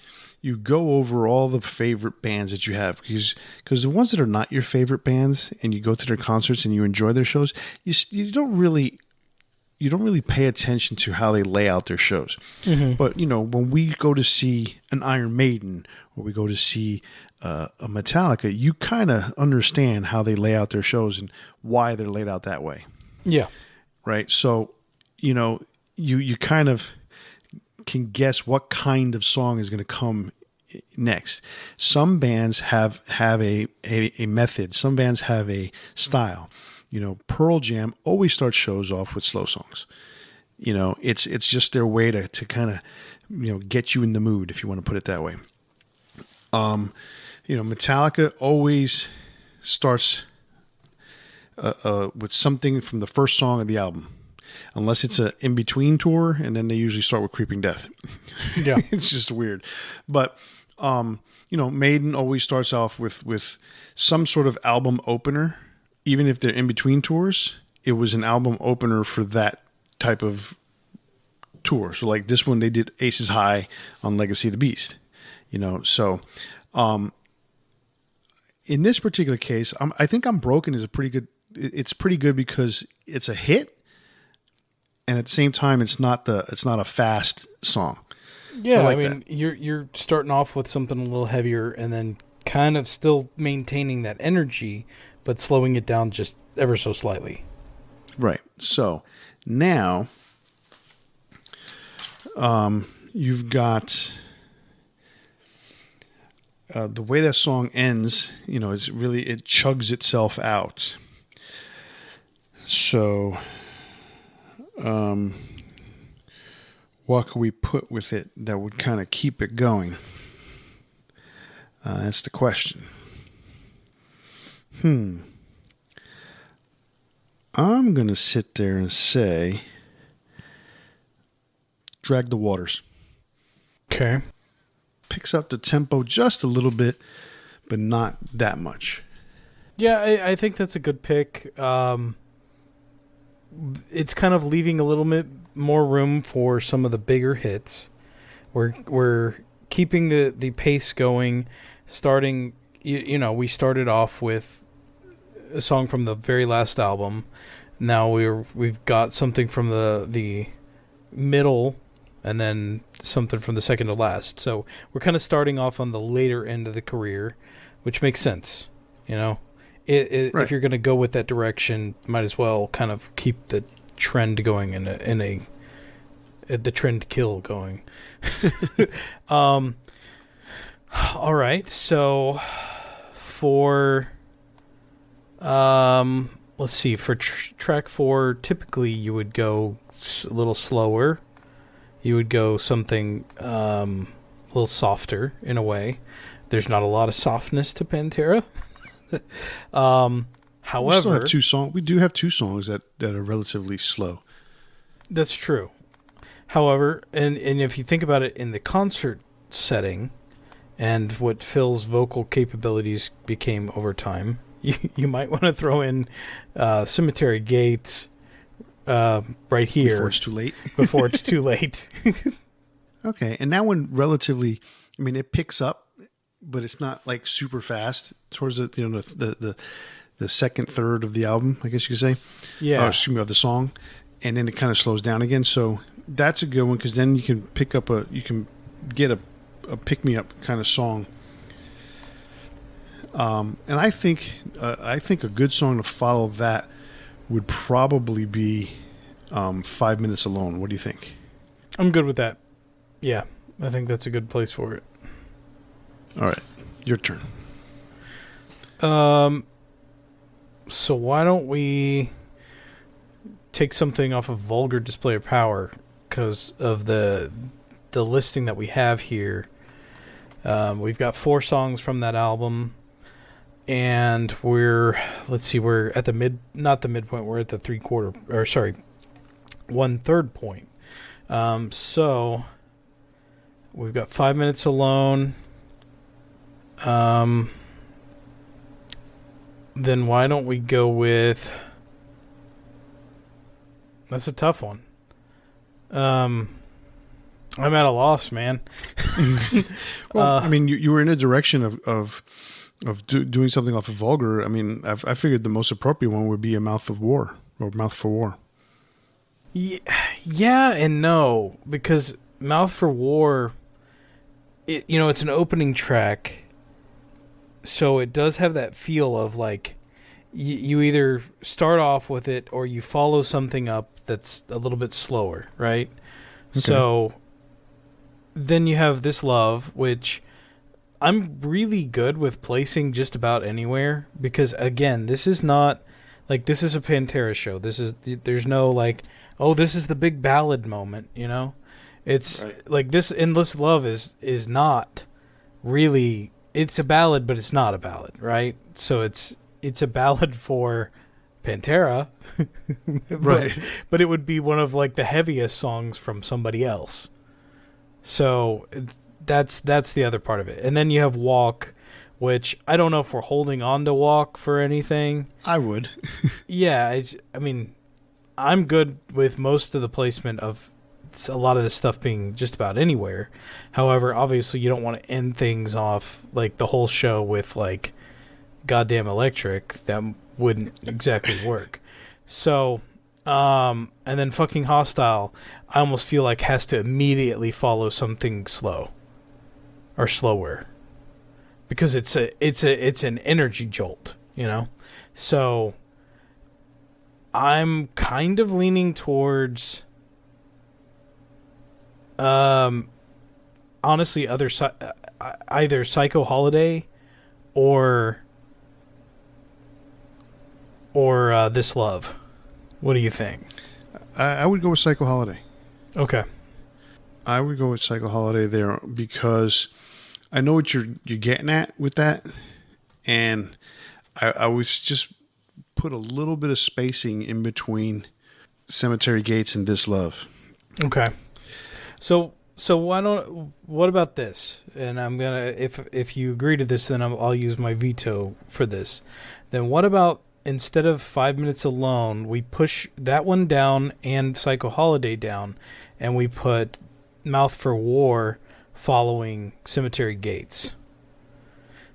go over all the favorite bands that you have, because the ones that are not your favorite bands and you go to their concerts and you enjoy their shows, you don't really pay attention to how they lay out their shows. Mm-hmm. But, when we go to see an Iron Maiden or we go to see a Metallica, you kind of understand how they lay out their shows and why they're laid out that way. Yeah. Right. So, you kind of can guess what kind of song is going to come next. Some bands have a method. Some bands have a style. Pearl Jam always starts shows off with slow songs. It's just their way to kind of, get you in the mood, if you want to put it that way. Metallica always starts with something from the first song of the album, unless it's an in-between tour, and then they usually start with Creeping Death. Yeah. It's just weird. But, Maiden always starts off with some sort of album opener. Even if they're in between tours, it was an album opener for that type of tour. So like this one, they did Aces High on Legacy of the Beast, so, in this particular case, I think "I'm Broken" is it's pretty good because it's a hit. And at the same time, it's not a fast song. Yeah. I mean, you're starting off with something a little heavier and then kind of still maintaining that energy, but slowing it down just ever so slightly. Right. So now you've got the way that song ends, is really, it chugs itself out. So what can we put with it that would kind of keep it going? That's the question. I'm going to sit there and say Drag the Waters. Okay. Picks up the tempo just a little bit, but not that much. Yeah, I think that's a good pick. It's kind of leaving a little bit more room for some of the bigger hits. We're keeping the pace going. Starting, we started off with a song from the very last album. Now we've got something from the middle, and then something from the second to last. So we're kind of starting off on the later end of the career, which makes sense. Right. If you're going to go with that direction, might as well kind of keep the trend going the trend kill going. All right. So for let's see, for track 4, typically you would go a little slower. You would go something a little softer in a way. There's not a lot of softness to Pantera. However, we do have 2 songs that are relatively slow. That's true. However, and if you think about it in the concert setting and what Phil's vocal capabilities became over time, you might want to throw in Cemetery Gates right here. Before it's too late. Before it's too late. Okay, and that one relatively, it picks up, but it's not like super fast towards the second third of the album, I guess you could say. Yeah. Excuse me, of the song, and then it kind of slows down again. So that's a good one because then you can get a pick me up kind of song. And I think a good song to follow that would probably be 5 Minutes Alone. What do you think? I'm good with that. Yeah, I think that's a good place for it. All right, your turn. So why don't we take something off of Vulgar Display of Power because of the listing that we have here. We've got 4 songs from that album, and we're at the not the midpoint, we're at the 1/3 point. So we've got 5 Minutes Alone. Then why don't we go with... That's a tough one. I'm at a loss, man. Well, you were in a direction of doing something off of Vulgar. I figured the most appropriate one would be A Mouth of War or Mouth for War. Yeah and no, because Mouth for War, it's an opening track, so it does have that feel of like you either start off with it or you follow something up that's a little bit slower, right? Okay. So then you have This Love, which I'm really good with placing just about anywhere because, again, this is not like this is a Pantera show. There's no like, oh, this is the big ballad moment, It's right. Like this Endless Love is not really, it's a ballad, but it's not a ballad, right? So it's a ballad for Pantera, right? But it would be one of like the heaviest songs from somebody else. So that's the other part of it. And then you have Walk, which I don't know if we're holding on to Walk for anything. I would. Yeah, I'm good with most of the placement of a lot of this stuff being just about anywhere. However, obviously you don't want to end things off like the whole show with like Goddamn Electric. That wouldn't exactly work. So, and then Fucking Hostile, I almost feel like has to immediately follow something slow or slower because it's an energy jolt, So I'm kind of leaning towards, honestly, either Psycho Holiday or This Love. What do you think? I would go with Psycho Holiday. Okay. I would go with Psycho Holiday there because I know what you're getting at with that, and I was just put a little bit of spacing in between Cemetery Gates and This Love. Okay. So what about this? And I'm gonna, if you agree to this, then I'll use my veto for this. Then what about, instead of 5 Minutes Alone, we push that one down and Psycho Holiday down, and we put Mouth for War following Cemetery Gates.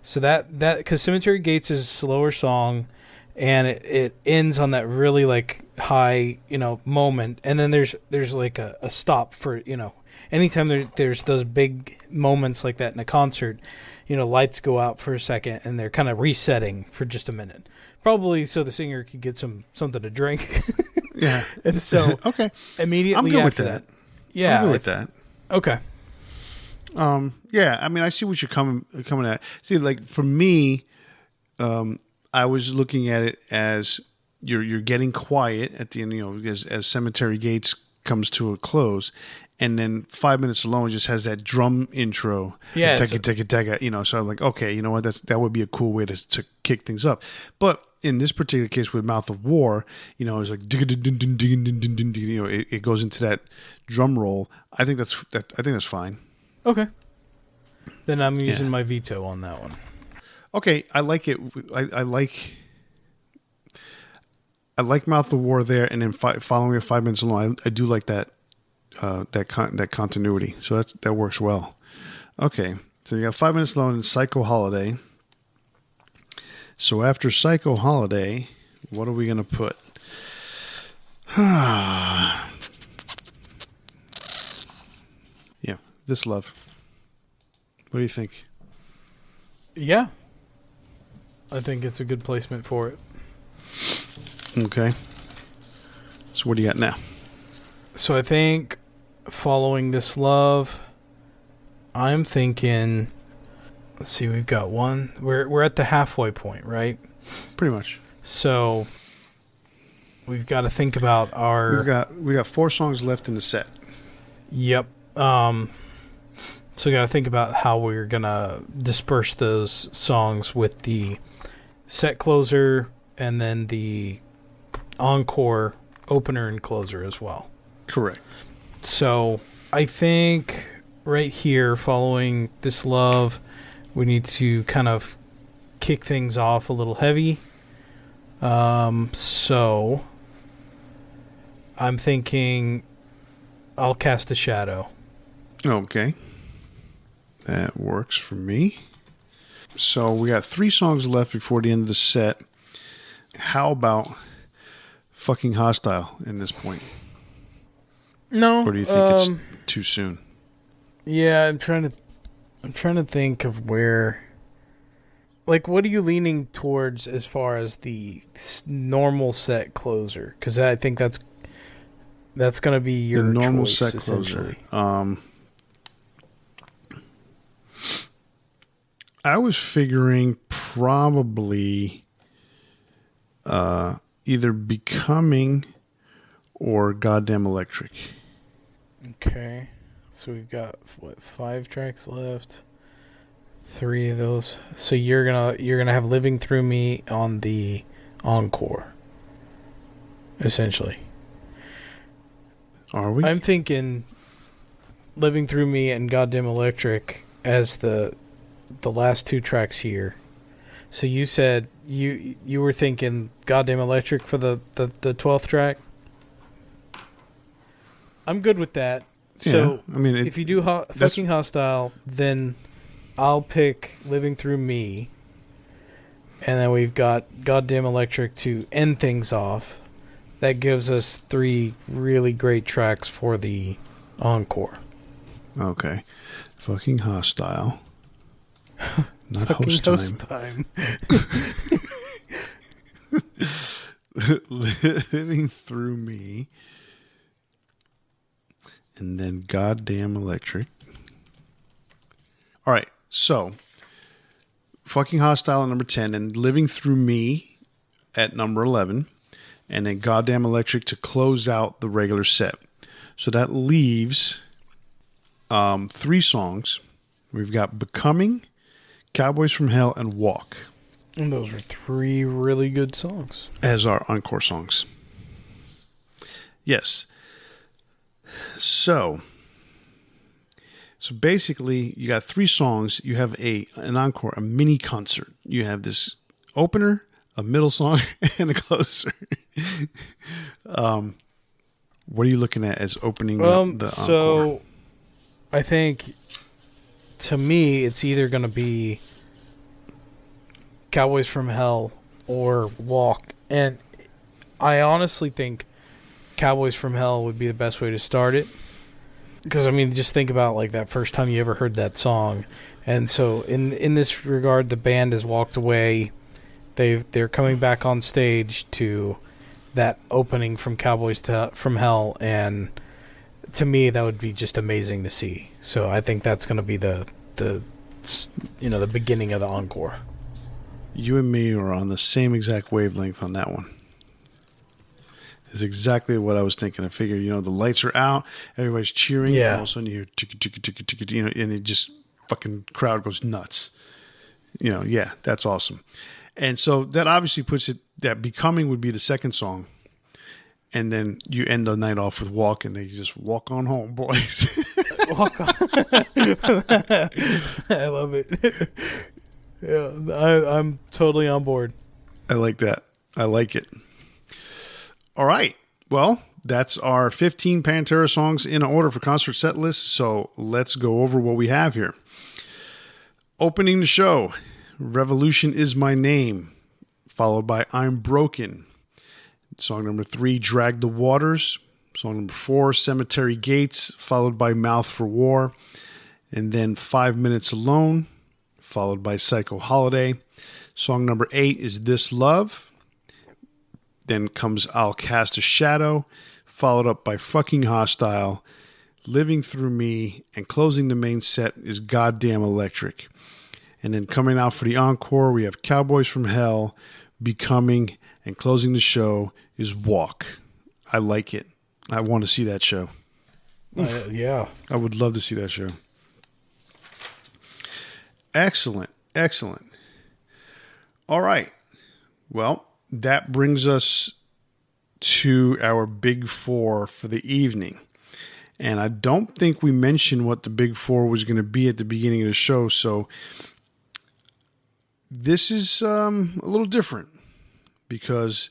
So that because Cemetery Gates is a slower song, and it ends on that really like high, moment, and then there's like a stop for, anytime there's those big moments like that in a concert, lights go out for a second and they're kind of resetting for just a minute, probably so the singer could get something to drink. Yeah. And so okay, immediately I'm good after with that. Yeah, I'm good with that. Okay. Yeah, I mean, I see what you're coming at. See, like for me, I was looking at it as you're getting quiet at the end, as Cemetery Gates comes to a close, and then 5 Minutes Alone just has that drum intro. Yeah, teka, so I'm like, okay, you know what, that would be a cool way to kick things up. But in this particular case with Mouth of War, it's like it goes into that drum roll. I think that's fine. Okay. Then I'm using my veto on that one. Okay, I like it. I like Mouth of War there, and then following it 5 Minutes Alone. I do like that that continuity. So that works well. Okay, so you got 5 Minutes Alone and Psycho Holiday. So after Psycho Holiday, what are we gonna put? Yeah, This Love. What do you think? Yeah. I think it's a good placement for it. Okay. So what do you got now? So I think following This Love, I'm thinking, let's see, we've got one. We're at the halfway point, right? Pretty much. So we've got to think about our... We got 4 songs left in the set. Yep. So we got to think about how we're going to disperse those songs with the set closer and then the encore opener and closer as well. Correct. So I think right here, following This Love, we need to kind of kick things off a little heavy. So I'm thinking I'll Cast a Shadow. Okay. That works for me. So we got 3 songs left before the end of the set. How about Fucking Hostile in this point? No. Or do you think it's too soon? Yeah, I'm trying to think of where. Like, what are you leaning towards as far as the normal set closer? Because I think that's going to be your the normal choice, set closer. I was figuring probably either Becoming or Goddamn Electric. Okay. So we've got 5 tracks left. 3 of those. So you're gonna have Living Through Me on the encore. Essentially. Are we? I'm thinking Living Through Me and Goddamn Electric as the last 2 tracks here. So you said you were thinking Goddamn Electric for the 12th track? I'm good with that. So I mean, if you do Fucking Hostile, then I'll pick Living Through Me. And then we've got Goddamn Electric to end things off. That gives us 3 really great tracks for the encore. Okay. Fucking Hostile. Not Fucking host time. Living Through Me. And then Goddamn Electric. All right, so Fucking Hostile at number 10 and Living Through Me at number 11. And then Goddamn Electric to close out the regular set. So that leaves 3 songs. We've got Becoming, Cowboys from Hell, and Walk. And those are 3 really good songs. As our encore songs. Yes. So basically, you got 3 songs. You have an encore, a mini concert. You have this opener, a middle song, and a closer. What are you looking at as opening the encore? So I think, to me, it's either going to be Cowboys from Hell or Walk. And I honestly think Cowboys from Hell would be the best way to start it. Because, I mean, just think about, like, that first time you ever heard that song. And so, in this regard, the band has walked away. They're coming back on stage to that opening from Cowboys from Hell. And to me, that would be just amazing to see. So I think that's going to be the beginning of the encore. You and me are on the same exact wavelength on that one. Is exactly what I was thinking. I figured, the lights are out, everybody's cheering, and all of a sudden you hear tick, tick, tick, tick, and it just fucking crowd goes nuts. Yeah, that's awesome. And so that obviously puts it that Becoming would be the second song, and then you end the night off with Walk, and they just walk on home, boys. Walk on. I love it. Yeah, I'm totally on board. I like that. I like it. All right. Well, that's our 15 Pantera songs in order for concert set list. So let's go over what we have here. Opening the show, Revolution Is My Name, followed by I'm Broken. Song number 3, Drag the Waters. Song number 4, Cemetery Gates, followed by Mouth for War. And then 5 Minutes Alone, followed by Psycho Holiday. Song number 8 is This Love. Then comes I'll Cast a Shadow, followed up by Fucking Hostile, Living Through Me, and closing the main set is Goddamn Electric. And then coming out for the encore, we have Cowboys from Hell, Becoming, and closing the show is Walk. I like it. I want to see that show. Yeah. I would love to see that show. Excellent. Excellent. All right. Well, that brings us to our big 4 for the evening. And I don't think we mentioned what the big 4 was going to be at the beginning of the show. So this is a little different because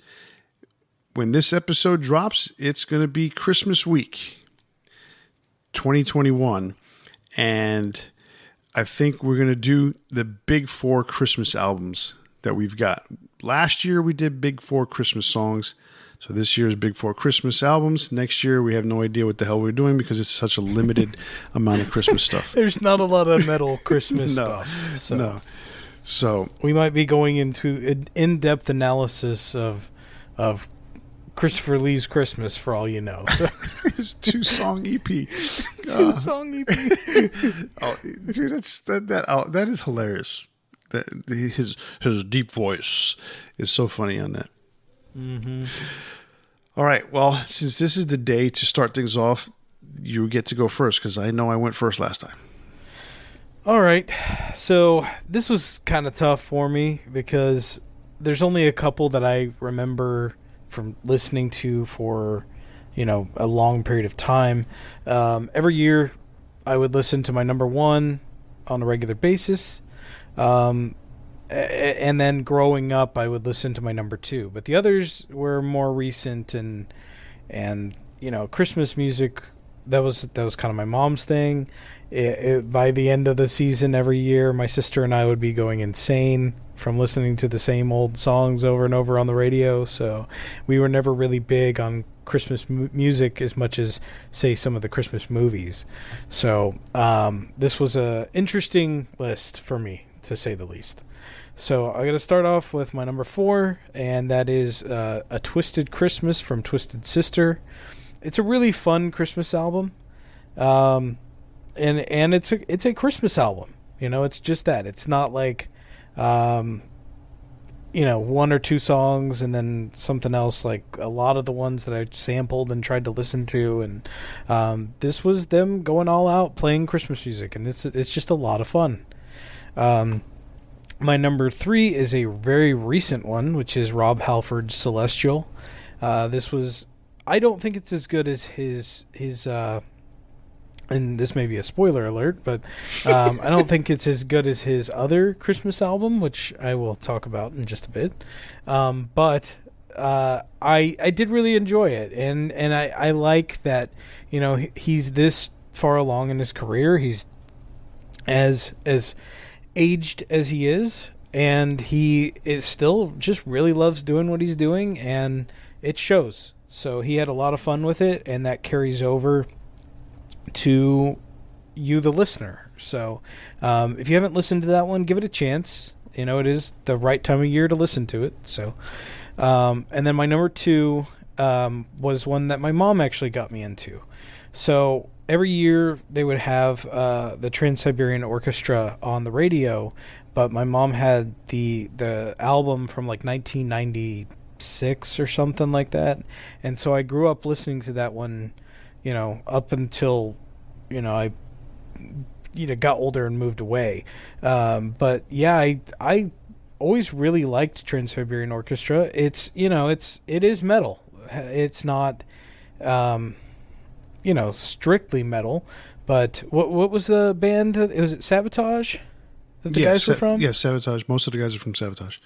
when this episode drops, it's going to be Christmas week 2021. And I think we're going to do the big 4 Christmas albums that we've got. Last year we did big 4 Christmas songs. So this year's big 4 Christmas albums. Next year we have no idea what the hell we're doing because it's such a limited amount of Christmas stuff. There's not a lot of metal Christmas stuff. No. So we might be going into an in-depth analysis of Christopher Lee's Christmas for all you know. So. His 2-song EP. 2-song EP. Oh, dude, that is hilarious. His deep voice is so funny on that. Mm-hmm. All right. Well, since this is the day to start things off, you get to go first because I know I went first last time. All right. So this was kind of tough for me because there's only a couple that I remember from listening to for, a long period of time. Every year I would listen to my number 1 on a regular basis. And then growing up, I would listen to my number 2, but the others were more recent and Christmas music. That was kind of my mom's thing. By the end of the season every year, my sister and I would be going insane from listening to the same old songs over and over on the radio. So we were never really big on Christmas music as much as, say, some of the Christmas movies. So this was a interesting list for me, to say the least. So I got to start off with my number 4, and that is A Twisted Christmas from Twisted Sister. It's a really fun Christmas album, and it's a Christmas album. It's just that. It's not like, one or two songs and then something else, like a lot of the ones that I sampled and tried to listen to. And this was them going all out playing Christmas music, and it's just a lot of fun. My number 3 is a very recent one, which is Rob Halford's Celestial. I don't think it's as good as his and this may be a spoiler alert, but I don't think it's as good as his other Christmas album, which I will talk about in just a bit. But I did really enjoy it, and I like that, he's this far along in his career. He's as aged as he is, and he is still just really loves doing what he's doing, and it shows. So he had a lot of fun with it, and that carries over to you, the listener. So if you haven't listened to that one, give it a chance. It is the right time of year to listen to it. So and then my number 2 was one that my mom actually got me into. So every year they would have the Trans-Siberian Orchestra on the radio, but my mom had the album from like 1996 or something like that, and so I grew up listening to that one, up until, I got older and moved away. But yeah, I always really liked Trans-Siberian Orchestra. It is metal. It's not, strictly metal. But what was the band? Was it Sabotage that the guys were from? Yeah, Sabotage. Most of the guys are from Sabotage.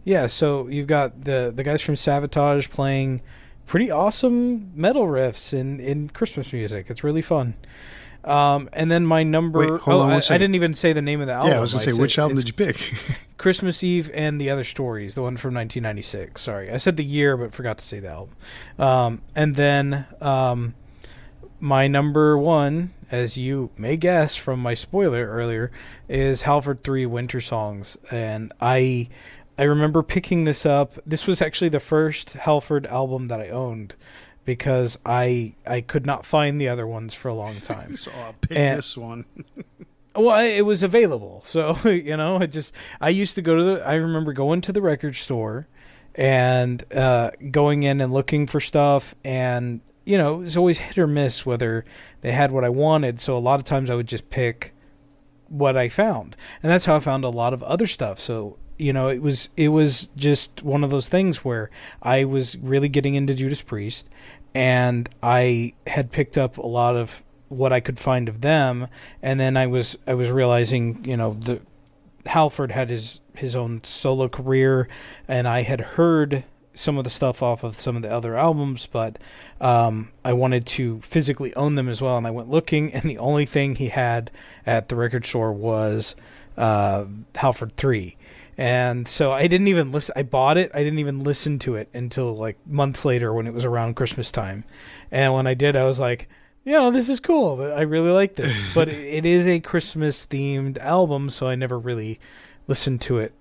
Yeah, so you've got the guys from Sabotage playing pretty awesome metal riffs in Christmas music. It's really fun. And then my number... Wait, hold on one second. I didn't even say the name of the album. Yeah, I was going to say, which album did you pick? Christmas Eve and the Other Stories, the one from 1996. Sorry, I said the year, but forgot to say the album. And then my number 1, as you may guess from my spoiler earlier, is Halford 3 Winter Songs. And I remember picking this up. This was actually the first Halford album that I owned, because I could not find the other ones for a long time. So I'll pick this one. Well, it was available. So, I used to I remember going to the record store and going in and looking for stuff, and, it was always hit or miss whether they had what I wanted. So a lot of times I would just pick what I found. And that's how I found a lot of other stuff. So, it was just one of those things where I was really getting into Judas Priest, and I had picked up a lot of what I could find of them, and then I was realizing, the Halford had his own solo career, and I had heard some of the stuff off of some of the other albums, but I wanted to physically own them as well, and I went looking, and the only thing he had at the record store was Halford 3. And so I didn't even listen. I bought it. I didn't even listen to it until like months later when it was around Christmas time. And when I did, I was like, this is cool. I really like this. But it is a Christmas themed album, so I never really listened to it,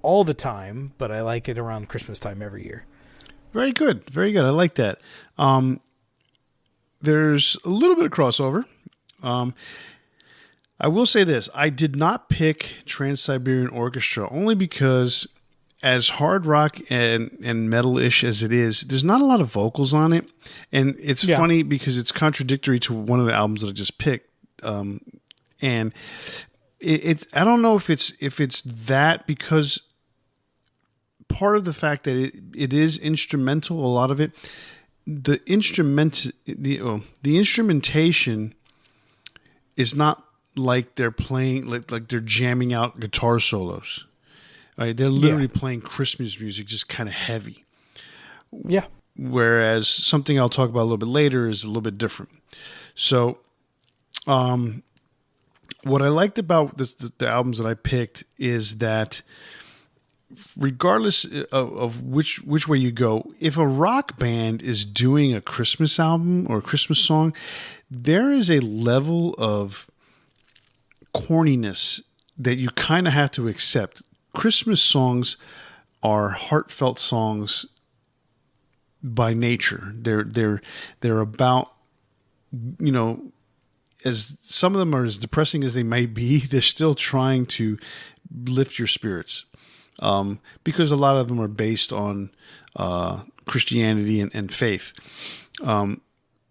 all the time. But I like it around Christmas time every year. Very good. Very good. I like that. There's a little bit of crossover. I will say this. I did not pick Trans-Siberian Orchestra only because, as hard rock and metal-ish as it is, there's not a lot of vocals on it. And it's funny because it's contradictory to one of the albums that I just picked. And I don't know if it's that, because part of the fact that it is instrumental, a lot of it, the instrumentation is not like they're playing, like they're jamming out guitar solos. Right? They're literally playing Christmas music, just kind of heavy. Yeah. Whereas something I'll talk about a little bit later is a little bit different. So, what I liked about the albums that I picked is that, regardless of which way you go, if a rock band is doing a Christmas album or a Christmas song, there is a level of corniness that you kind of have to accept Christmas songs are heartfelt songs by nature. They're about, you know, as some of them are as depressing as they may be, they're still trying to lift your spirits. Because a lot of them are based on Christianity and faith.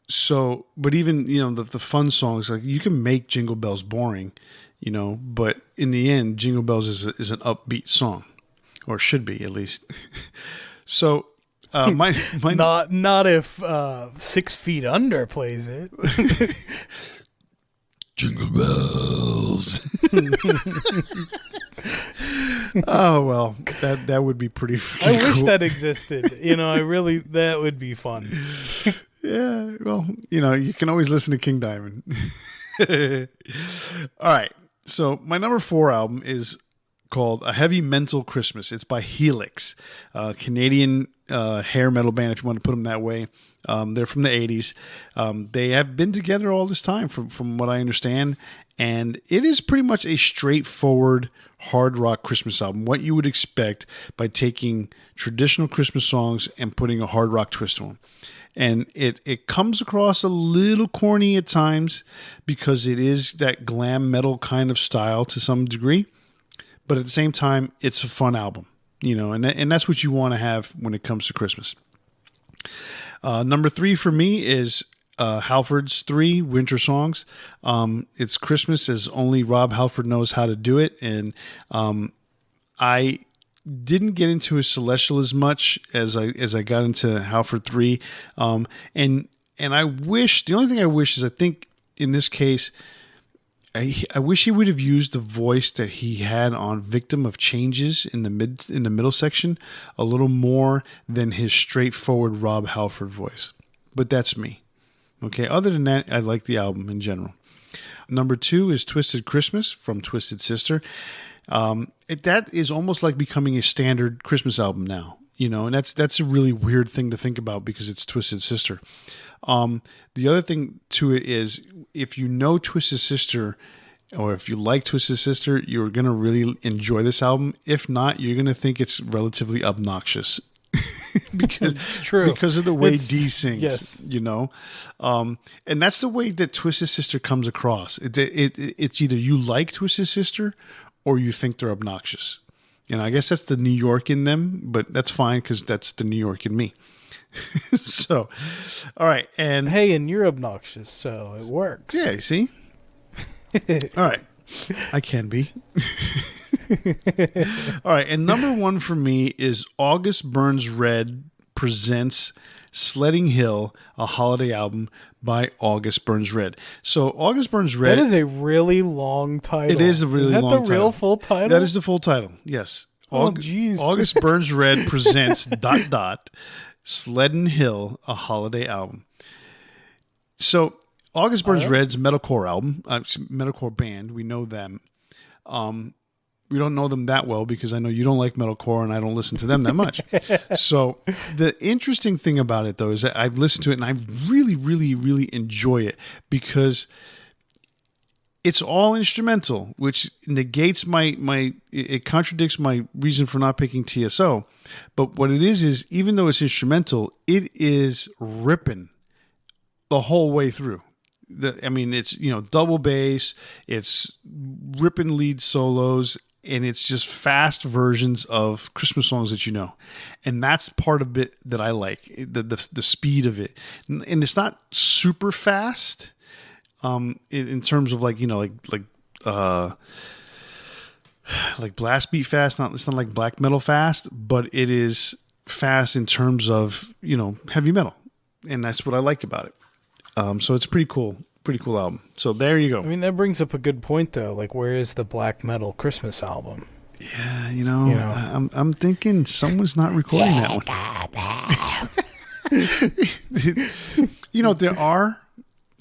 So, but even, you know, the fun songs, like you can make Jingle Bells boring, you know, but in the end, Jingle Bells is an upbeat song, or should be at least. So, my not if 6 Feet Under plays it. Jingle bells. Oh, well, that would be pretty freaking I wish cool. that existed. You know, that would be fun. Yeah, well, you know, you can always listen to King Diamond. All right. So my number 4 album is called A Heavy Mental Christmas. It's by Helix, a Canadian hair metal band, if you want to put them that way. They're from the 80s. They have been together all this time, from what I understand, and it is pretty much a straightforward hard rock Christmas album, what you would expect by taking traditional Christmas songs and putting a hard rock twist on them. And it comes across a little corny at times because it is that glam metal kind of style to some degree. But at the same time, it's a fun album, you know, and that's what you want to have when it comes to Christmas. Number 3 for me is Halford's 3 winter songs. It's Christmas as only Rob Halford knows how to do it. And I didn't get into his Celestial as much as I got into Halford 3. And I wish, the only thing I wish is I think in this case, I wish he would have used the voice that he had on Victim of Changes in the middle section a little more than his straightforward Rob Halford voice. But that's me. Okay, other than that, I like the album in general. Number 2 is Twisted Christmas from Twisted Sister. That is almost like becoming a standard Christmas album now, you know, and that's a really weird thing to think about because it's Twisted Sister. The other thing to it is, if you know Twisted Sister, or if you like Twisted Sister, you're going to really enjoy this album. If not, you're going to think it's relatively obnoxious. because it's true. Because of the way Dee sings, yes. You know, and that's the way that Twisted Sister comes across. It's either you like Twisted Sister or you think they're obnoxious. You know, I guess that's the New York in them, but that's fine because that's the New York in me. So, all right, and hey, and you're obnoxious, so it works. Yeah, you see. All right, I can be. All right, and number 1 for me is August Burns Red presents Sledding Hill, a holiday album by August Burns Red. So August Burns Red. That is a really long title. It is a really long title. Is that the real full title? That is the full title. Yes. Oh, jeez. August Burns Red presents ... Sledding Hill, a holiday album. So August Burns Red's metalcore album, metalcore band. We know them. We don't know them that well because I know you don't like metalcore and I don't listen to them that much. So the interesting thing about it, though, is that I've listened to it and I really, really, really enjoy it because it's all instrumental, which negates it contradicts my reason for not picking TSO. But what it is even though it's instrumental, it is ripping the whole way through. It's, you know, double bass, it's ripping lead solos, and it's just fast versions of Christmas songs that you know. And that's part of it that I like, the speed of it. And it's not super fast in terms of like, you know, like blast beat fast. It's not like black metal fast, but it is fast in terms of, you know, heavy metal. And that's what I like about it. So it's pretty cool album. So there you go. I mean, that brings up a good point, though. Like, where is the black metal Christmas album? Yeah, you know. I'm thinking someone's not recording that one. You know, there are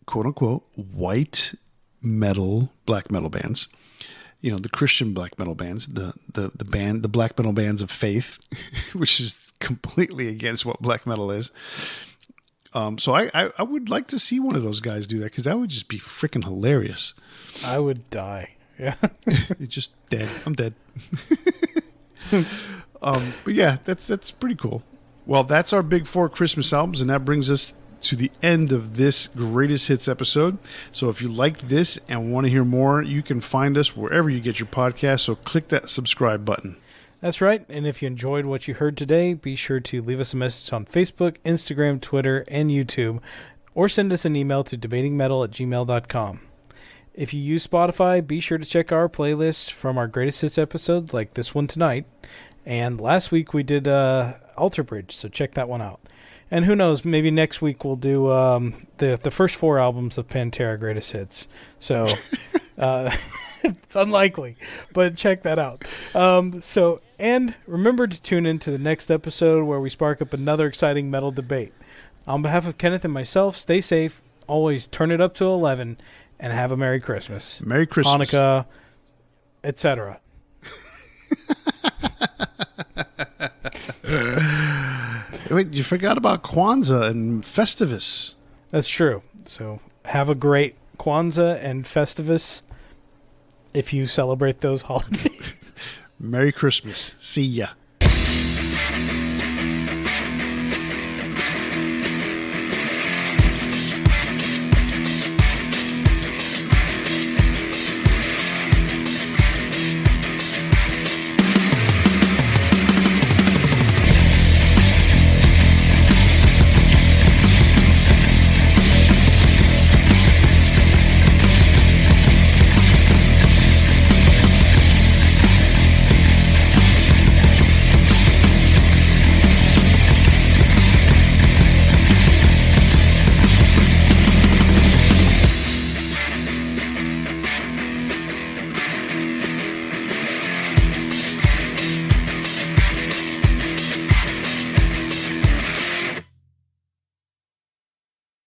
quote unquote white metal, black metal bands. You know, the Christian black metal bands, the black metal bands of faith, which is completely against what black metal is. So I would like to see one of those guys do that because that would just be freaking hilarious. I would die. Yeah. It's just dead. I'm dead. But yeah, that's pretty cool. Well, that's our big four Christmas albums, and that brings us to the end of this Greatest Hits episode. So if you liked this and want to hear more, you can find us wherever you get your podcast. So click that subscribe button. That's right. And if you enjoyed what you heard today, be sure to leave us a message on Facebook, Instagram, Twitter, and YouTube, or send us an email to debatingmetal@gmail.com. If you use Spotify, be sure to check our playlists from our Greatest Hits episodes, like this one tonight. And last week we did Alter Bridge, so check that one out. And who knows, maybe next week we'll do the first four albums of Pantera Greatest Hits. So it's unlikely, but check that out. And remember to tune in to the next episode where we spark up another exciting metal debate. On behalf of Kenneth and myself, stay safe, always turn it up to 11, and have a Merry Christmas. Merry Christmas. Hanukkah, etc. Wait, you forgot about Kwanzaa and Festivus. That's true. So have a great Kwanzaa and Festivus if you celebrate those holidays. Merry Christmas. See ya.